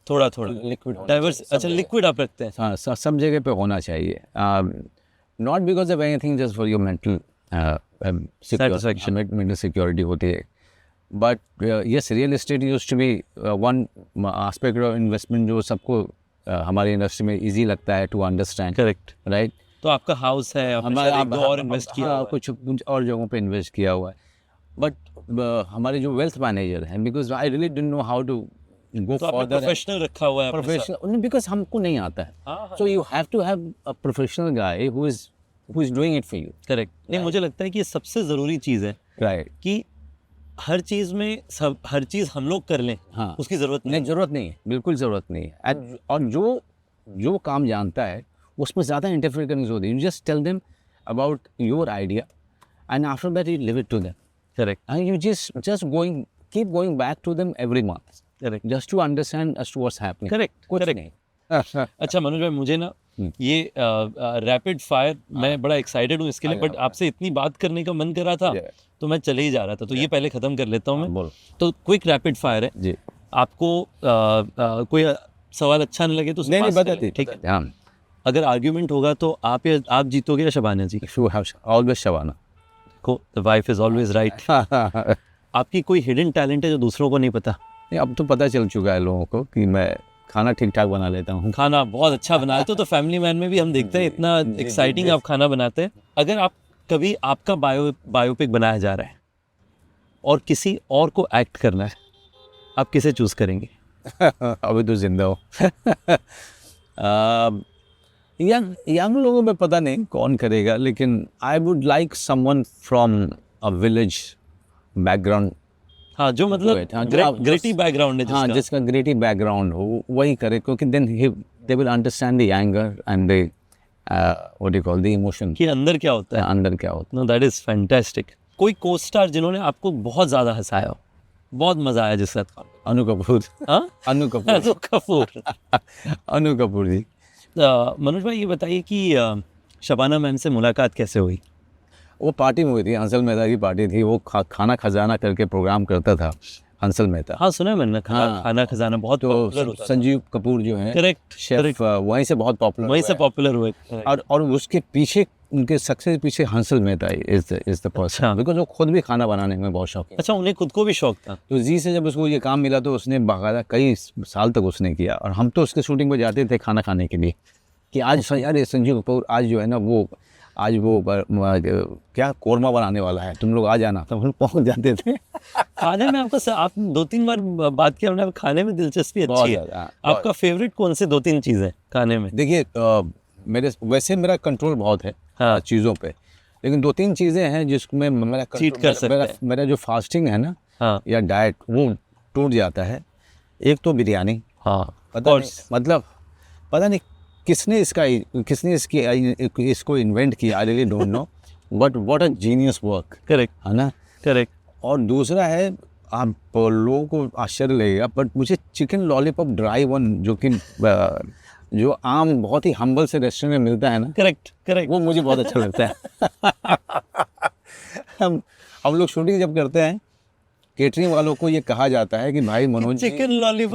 थोड़ा थोड़ा लिक्विड डाइवर्स, अच्छा लिक्विड आप रखते हैं? हाँ, सब जगह पे होना चाहिए, not because of anything, just for your mental Satisfaction. Mental security होती है। But yes, real estate used to be one aspect of investment जो सबको हमारी इंडस्ट्री में इजी लगता है टू अंडरस्टैंड, करेक्ट। राइट। तो आपका हाउस है, आपने शायद एक दो और इन्वेस्ट किया हुआ है। कुछ और जगहों पे इन्वेस्ट किया हुआ है। बट हमारे जो वेल्थ मैनेजर हैं, because I really don't know how to go तो आपने फर्दर, प्रोफेशनल रखा हुआ है अपने साथ? प्रोफेशनल, बिकॉज हमको नहीं आता है, हाँ, हाँ। So you have to have a professional guy who is doing it for you, correct. नहीं, मुझे लगता है कि ये सबसे ज़रूरी चीज़ है राइट। कि हर चीज़ में हर चीज़ हम लोग कर लें, हाँ, उसकी ज़रूरत नहीं। नहीं, ज़रूरत नहीं है, बिल्कुल ज़रूरत नहीं है। और जो काम जानता है उसमें ज़्यादा इंटरफेयर करने की जरूरत है। You just tell them about your idea and after that you leave it to them, correct, and you just keep going back to them every month correct, just to understand as to what's happening. Correct, कुछ करेक्ट। नहीं। अच्छा मनोज भाई, मुझे ना ये रैपिड फायर, मैं बड़ा एक्साइटेड हूँ इसके लिए, बट आपसे इतनी बात करने का मन कर रहा था Yeah. तो मैं चले ही जा रहा था, तो ये पहले ख़त्म कर लेता हूँ मैं। बोलो तो क्विक रैपिड फायर है जी। आपको, कोई सवाल अच्छा नहीं लगे तो नहीं pass बताते, करें, ठीक है? हाँ, अगर आर्ग्यूमेंट होगा तो आप जीतोगे या शबाना जी? you have always Shabana. को the wife is always right. आपकी कोई हिडन टैलेंट है जो दूसरों को नहीं पता? नहीं, अब तो पता चल चुका है लोगों को कि मैं खाना ठीक ठाक बना लेता हूँ। खाना बहुत अच्छा बनाते हो, तो फैमिली मैन में भी हम देखते हैं इतना एक्साइटिंग आप खाना बनाते हैं। अगर आप कभी आपका बायोपिक बनाया जा रहा है और किसी और को एक्ट करना है, आप किसे चूज करेंगे? अभी तो जिंदा हो। यंग लोगों में पता नहीं कौन करेगा, लेकिन I would like someone from a village background. हाँ, जो मतलब ग्रेटी बैकग्राउंड है, हाँ, जिसका ग्रेटी बैकग्राउंड हो वही करे, क्योंकि then they will understand the anger and the what you call the emotion कि अंदर क्या होता है, अंदर क्या होता नो दैट इज फैंटास्टिक। कोई को स्टार जिन्होंने आपको बहुत ज़्यादा हंसाया हो, बहुत मज़ा आया जिस साथ काम? है। अनु कपूर। हाँ, अनु कपूर। अनु कपूर। अनु कपूर जी। मनोज भाई, ये बताइए कि शबाना मैम से मुलाकात कैसे हुई? वो पार्टी में हुई थी, हंसल मेहता की पार्टी थी। वो खाना खजाना करके प्रोग्राम करता था हंसल मेहता। हाँ, सुना है मैंने, हाँ। खाना खजाना बहुत पॉपुलर तो होता था। संजीव कपूर जो है करेक्ट, शेफ, वहीं से बहुत पॉपुलर वहीं से पॉपुलर हुए। और उसके पीछे, उनके सक्सेस पीछे Hansal Mehta is the person, अच्छा। बिकॉज वो खुद भी खाना बनाने में बहुत शौक है। अच्छा, उन्हें खुद को भी शौक था? तो जी से जब उसको ये काम मिला तो उसने बाकायदा कई साल तक उसने किया, और हम तो उसके शूटिंग में जाते थे खाना खाने के लिए कि आज यार ये संजीव कपूर आज जो है ना वो आज वो क्या कोरमा बनाने वाला है, तुम लोग आ जाना, तो हम लोग पहुँच जाते थे। खाने में आपका आप 2-3 बार बात किया हमने, खाने में दिलचस्पी बहुत अच्छी है। ज़्यादा, हाँ, आपका फेवरेट कौन से 2-3 चीज़ है खाने में? देखिए वैसे मेरा कंट्रोल बहुत है हाँ। चीज़ों पे, लेकिन 2-3 चीज़ें हैं जिसमें मेरा चीट कर सकते हैं। मेरा जो फास्टिंग है ना, हाँ, या डाइट, वो टूट जाता है। एक तो बिरयानी, हाँ, पता नहीं, मतलब पता नहीं किसने इसको इन्वेंट किया, आई really don't no, but what a genius work, correct, है ना। करेक्ट। और दूसरा है, आप लोगों को आश्चर्य लगेगा, बट मुझे चिकन लॉलीपॉप ड्राई वन जो आम बहुत ही हम्बल से रेस्टोरेंट में मिलता है ना, करेक्ट, करेक्ट। वो मुझे बहुत अच्छा लगता है। हम लोग शूटिंग जब करते हैं, केटरिंग वालों को ये कहा जाता है कि भाई Manoj ji,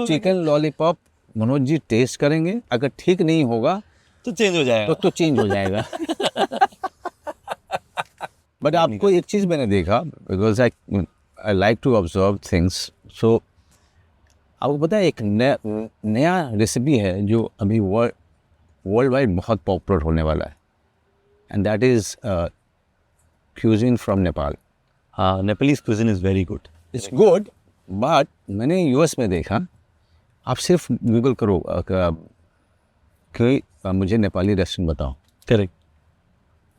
chicken lollipop Manoj ji test करेंगे, अगर ठीक नहीं होगा तो चेंज हो जाएगा। तो चेंज हो जाएगा। बट आपको एक चीज़ मैंने देखा, because I like to observe things, so आपको पता है एक नया रेसिपी है जो अभी वर्ल्ड वाइड बहुत पॉपुलर होने वाला है, and that is cuisine from Nepal. हाँ, Nepalese cuisine is very good. It's good, but मैंने यूएस में देखा, आप सिर्फ गूगल करो कि मुझे नेपाली रेस्टोरेंट बताओ, करेक्ट।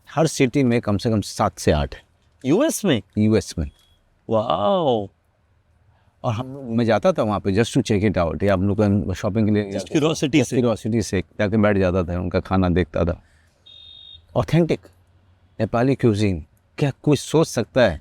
हर सिटी में कम से कम 7 से 8 है यूएस में? यूएस में। वाओ, और मैं जाता था वहाँ पे just to check it out, या हम लोग का शॉपिंग के लिए क्यूरोसिटी से। क्यूरोसिटी से जाके बैठ जाता था, उनका खाना देखता था। ऑथेंटिक नेपाली क्यूजीन, क्या कोई सोच सकता है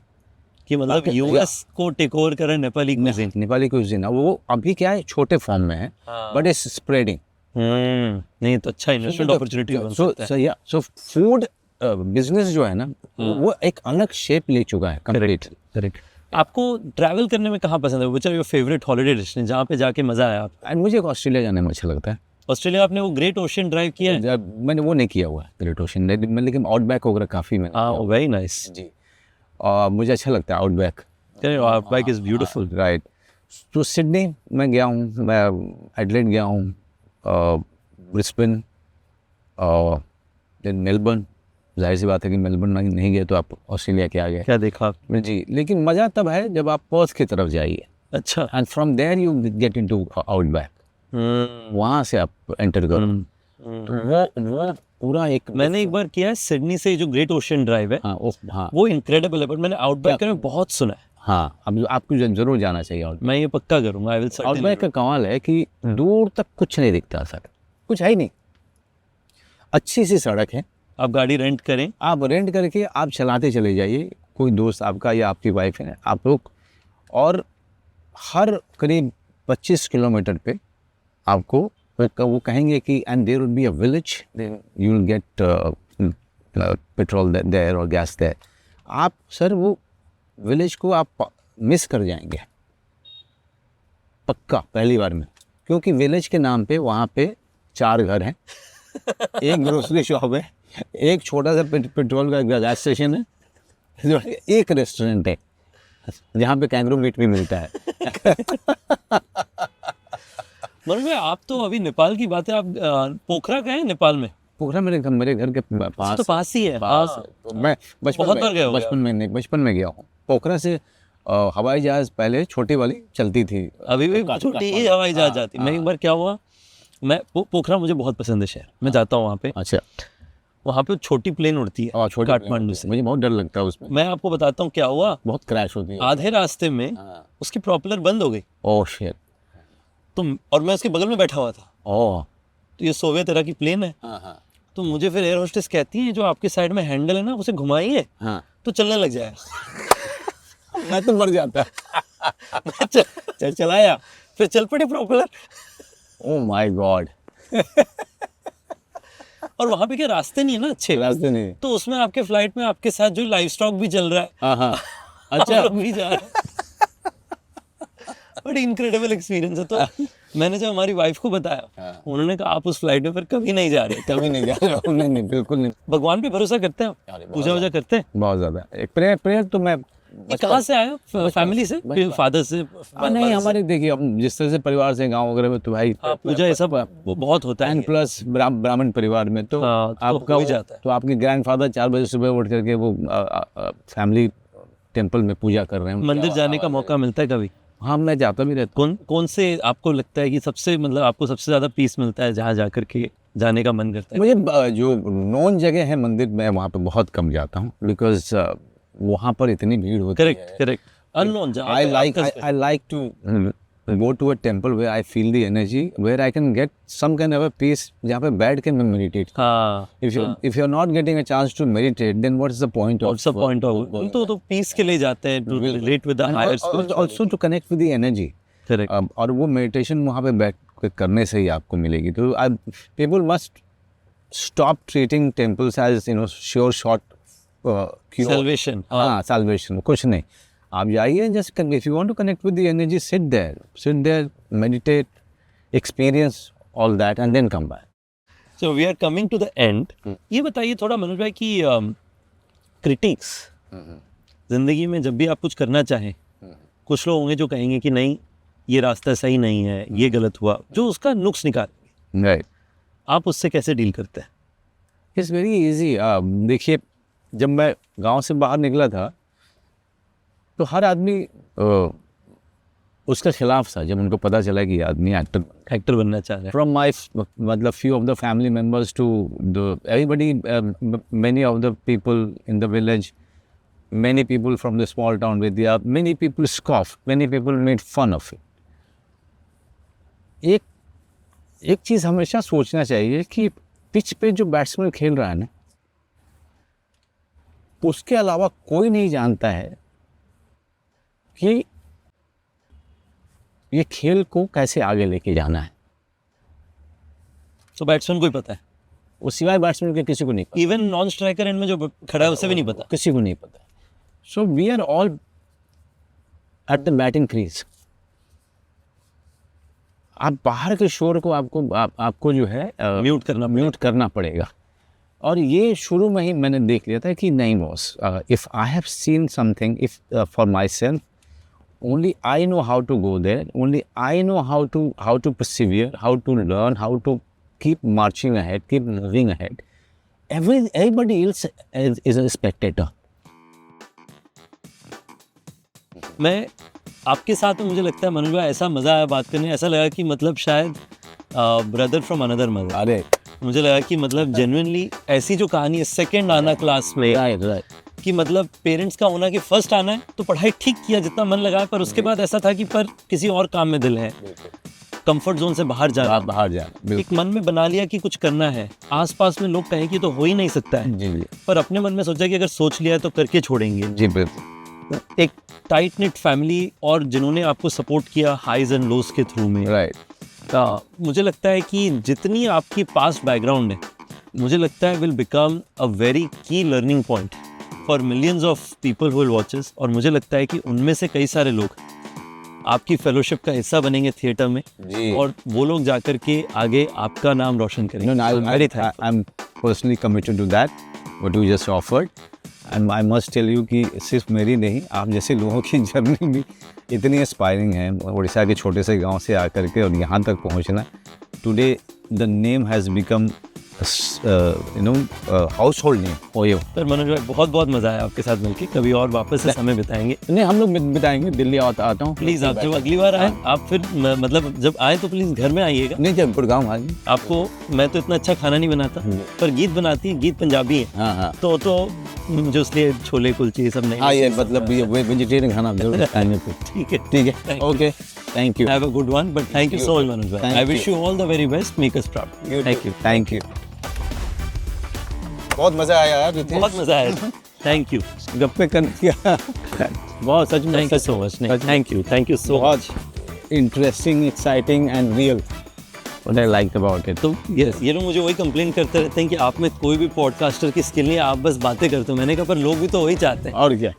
कि मतलब यूएस को टेक ओवर करे नेपाली cuisine? नेपाली क्यूजीन? वो अभी क्या है, छोटे फॉर्म में है, बट इट्स स्प्रेडिंग। नहीं तो अच्छा इन्वेस्टमेंट अपॉर्चुनिटी बन सकता है। सो फूड बिजनेस जो है ना, वो एक अलग शेप ले चुका है कंप्लीट। करेक्ट। आपको ट्रैवल करने में कहाँ पसंद है? Which are your favourite holiday destination जहाँ पे जाके मजा आया आपको? एंड मुझे ऑस्ट्रेलिया जाने में अच्छा लगता है। ऑस्ट्रेलिया आपने वो ग्रेट ओशियन ड्राइव किया है? मैंने वो नहीं किया हुआ है ग्रेट ओशन, लेकिन आउटबैक वगैरह काफ़ी मैंने किया हुआ वेरी नाइस। है। जी, और मुझे अच्छा लगता है outback. Outback is beautiful. Right. तो सिडनी मैं गया हूँ, मैं एडलेड गया हूँ, ब्रिस्बेन, देन मेलबर्न। जाहिर सी बात है कि मेलबर्न नहीं गए तो आप ऑस्ट्रेलिया के आ गए। क्या देखा आपने? जी, लेकिन मज़ा तब है जब आप पर्थ की तरफ जाइए, अच्छा। And from there you get into outback, वहाँ से आप एंटर करो। तो वो पूरा एक, मैंने एक बार किया है सिडनी से, जो ग्रेट ओशियन ड्राइव है हाँ वो इनक्रेडिबल है, बट मैंने आउटबैक के में बहुत सुना है। हाँ, अब आपको जरूर जाना चाहिए आउटबैक। मैं ये पक्का करूंगा, आई विल आउटबैक का कमाल है कि दूर तक कुछ नहीं दिखता, सर कुछ है ही नहीं, अच्छी सी सड़क है, आप गाड़ी रेंट करें, आप रेंट करके आप चलाते चले जाइए, कोई दोस्त आपका या आपकी वाइफ है, आप लोग, और हर करीब 25 किलोमीटर पे आपको वो कहेंगे कि and there will be a village, you will get petrol there और गैस देयर। आप सर वो विलेज को आप मिस कर जाएंगे पक्का पहली बार में, क्योंकि विलेज के नाम पे वहाँ पे 4 घर हैं, एक ग्रोसरी शॉप है, एक छोटा सा पेट्रोल का गैस स्टेशन है, एक रेस्टोरेंट है जहाँ पे कैंगरू मीट भी मिलता है। मनोज भाई, आप तो अभी नेपाल की बात है, आप पोखरा गए हैं नेपाल में? पोखरा मेरे घर के पास, तो पास ही है। तो मैं बहुत बार गए होंगे। बचपन में गया हूँ। पोखरा से हवाई जहाज पहले छोटी वाली चलती थी, अभी भी छोटी ही हवाई जहाज जाती। मैं एक बार क्या हुआ, मैं पोखरा मुझे बहुत पसंद है शहर, मैं जाता हूँ वहाँ पे। अच्छा, वहाँ पे छोटी प्लेन उड़ती है काठमांडू से, मुझे बहुत डर लगता है उसमें। मैं आपको बताता हूँ क्या हुआ, बहुत क्रैश होती है आधे रास्ते में उसकी प्रोपेलर बंद हो गई। Oh shit. तो और मैं उसके बगल में बैठा हुआ था, ओह, तो ये सोवियत तरह की प्लेन है। हाँ तो मुझे फिर एयर होस्टेस कहती है, जो आपके साइड में हैंडल है ना, उसे घुमाइए हाँ, तो चलने लग जाएगा। मैं तो मर जाता। चलाया, फिर चल पड़े प्रोपेलर। Oh my God. और वहाँ पे क्या रास्ते नहीं है ना अच्छे, रास्ते नहीं, तो उसमें आपके फ्लाइट में आपके साथ जो लाइव स्टॉक भी चल रहा है। हाँ अच्छा, हम लोग भी जा रहे हैं। बड़ी इनक्रेडिबल एक्सपीरियंस है। तो मैंने जब हमारी वाइफ को बताया, उन्होंने कहा आप उस फ्लाइट में फिर कभी नहीं जा रहे। कभी नहीं जा रहा हूँ। नहीं, बिल्कुल नहीं। भगवान पे भरोसा करते हैं, पूजा वूजा करते हैं? बहुत ज़्यादा। एक प्रेयर तो मैं कहाँ से आए? फैमिली से, फादर से? नहीं, हमारे देखिए, हम जिस तरह से परिवार से गांव वगैरह में तो भाई पूजा ये सब बहुत होता है, एंड प्लस ब्राह्मण परिवार में तो आपका हो ही जाता है। तो आपके ग्रैंडफादर 4 बजे सुबह उठ करके वो फैमिली टेम्पल में पूजा कर रहे हैं। मंदिर जाने का मौका मिलता है कभी? हाँ, मैं जाता भी रहता। कौन से आपको लगता है कि सबसे, मतलब आपको सबसे ज़्यादा पीस मिलता है जहाँ जाकर के जाने का मन करता है? मुझे जो नॉन जगह है मंदिर, मैं वहाँ पे बहुत कम जाता हूँ, बिकॉज वहाँ पर इतनी भीड़ होती है। करेक्ट। अननोन जगह। I like to go to a temple where I feel the energy, where I can get some kind of a peace, जहाँ पे बैठ के मैं meditate। हाँ। If you're not getting a chance to meditate, then what is the point of? What's the point of? तो पीस के लिए जाते हैं, to relate with the higher spirit। Also to connect with the energy। Correct। और वो meditation वहाँ पे बैठ के करने से ही आपको मिलेगी। तो people must stop treating temples as sure shot cure। Salvation। हाँ, salvation कुछ नहीं। आप जाइए, just if you want to connect with the energy, sit there, meditate, experience all that, and then come back। So we are coming to the end। ये बताइए थोड़ा मनोज भाई कि क्रिटिक्स जिंदगी में जब भी आप कुछ करना चाहें, कुछ लोग होंगे जो कहेंगे कि नहीं ये रास्ता सही नहीं है, ये गलत हुआ, जो उसका नुक्स निकालेंगे। राइट। आप उससे कैसे डील करते हैं? It's very easy. देखिए, जब मैं गांव से बाहर निकला था तो हर आदमी उसका खिलाफ था जब उनको पता चला कि ये आदमी एक्टर बनना चाह रहा है। from my मतलब few of the family members to the everybody many of the people in the village, many people from the small town Vidya, many people scoffed, many people made fun of it. एक चीज़ हमेशा सोचना चाहिए कि पिच पे जो बैट्समैन खेल रहा है ना, उसके अलावा कोई नहीं जानता है कि ये खेल को कैसे आगे लेके जाना है। तो बैट्समैन को ही पता है, वो सिवाय बैट्समैन के किसी को नहीं पता, इवन नॉन स्ट्राइकर एंड में जो खड़ा है उसे भी नहीं पता। किसी को नहीं पता। So we are all at the batting crease. आप बाहर के शोर को आपको जो है म्यूट करना पड़ेगा। और ये शुरू में ही मैंने देख लिया था कि नहीं boss, if I have seen something, if for my self, only I know how to go there, only I know how to persevere, how to learn, how to keep marching ahead, keep moving ahead. Everybody else is a spectator. मैं आपके साथ में, मुझे लगता है मनोज भाई, ऐसा मज़ा आया बात करने, ऐसा लगा कि मतलब शायद ब्रदर फ्रॉम अनदर मदर। अरे मुझे लगा कि मतलब जेन्युइनली ऐसी जो कहानी है, सेकंड आना क्लास में, राइट कि मतलब पेरेंट्स का होना कि फर्स्ट आना है तो पढ़ाई ठीक किया जितना मन लगा, पर उसके बाद ऐसा था कि पर किसी और काम में दिल है, कंफर्ट जोन से बाहर जाना, एक मन में बना लिया कि कुछ करना है। आसपास में लोग कहें कि तो हो ही नहीं सकता है, जी पर अपने मन में सोचा कि अगर सोच लिया है तो करके छोड़ेंगे। जी बिल्कुल। एक टाइट निट फैमिली और जिन्होंने आपको सपोर्ट किया हाईज एंड लोज के थ्रू में, राइट। मुझे लगता है कि जितनी आपकी पास्ट बैकग्राउंड है, मुझे लगता है विल बिकम अ वेरी की learning point for millions of people who will watch us. और मुझे लगता है कि उनमें से कई सारे लोग आपकी फेलोशिप का हिस्सा बनेंगे थिएटर में, और वो लोग जाकर के आगे आपका नाम रोशन करेंगे। I'm personally committed to that, what you just offered, and I must tell you कि सिर्फ मेरी नहीं, आप जैसे लोगों की जर्नी भी इतनी इंस्पायरिंग है। उड़ीसा के छोटे से गांव से आकर के और यहाँ तक पहुँचना, today the name has become household name for you. पर मनोज भाई, बहुत बहुत मज़ा आया आपके साथ मिलकर, कभी और वापस से समय बिताएंगे। नहीं, हम लोग बिताएंगे, दिल्ली आता हूँ। प्लीज़ आप जब अगली बार आए, आप फिर मतलब जब आए तो प्लीज़ घर में आइएगा। नहीं, जब गुड़गांव आएंगे। आपको मैं तो इतना अच्छा खाना नहीं बनाता, पर गीत बनाती है, गीत पंजाबी है। हाँ तो मुझे उसलिए छोले कुलचे ये सब नहीं। हाँ, ये मतलब ये वेजिटेरियन खाना जरूर खाएंगे। ठीक है, okay, thank you, have a good one, but thank you so much Manoj भाई। I wish you all the very best, make us proud. Thank you. बहुत मजा आया यार, बहुत मजा आया। थैंक यू, गप्पे कर किया बहुत, सच में। Thank you so much. Thank you so much. Interesting, exciting and real, what I like about it. तो यस, ये लोग मुझे वही कंप्लेन करते रहते हैं कि आप में कोई भी पॉडकास्टर की स्किल नहीं है, आप बस बातें करते हो। मैंने कहा पर लोग भी तो वही चाहते हैं। और क्या।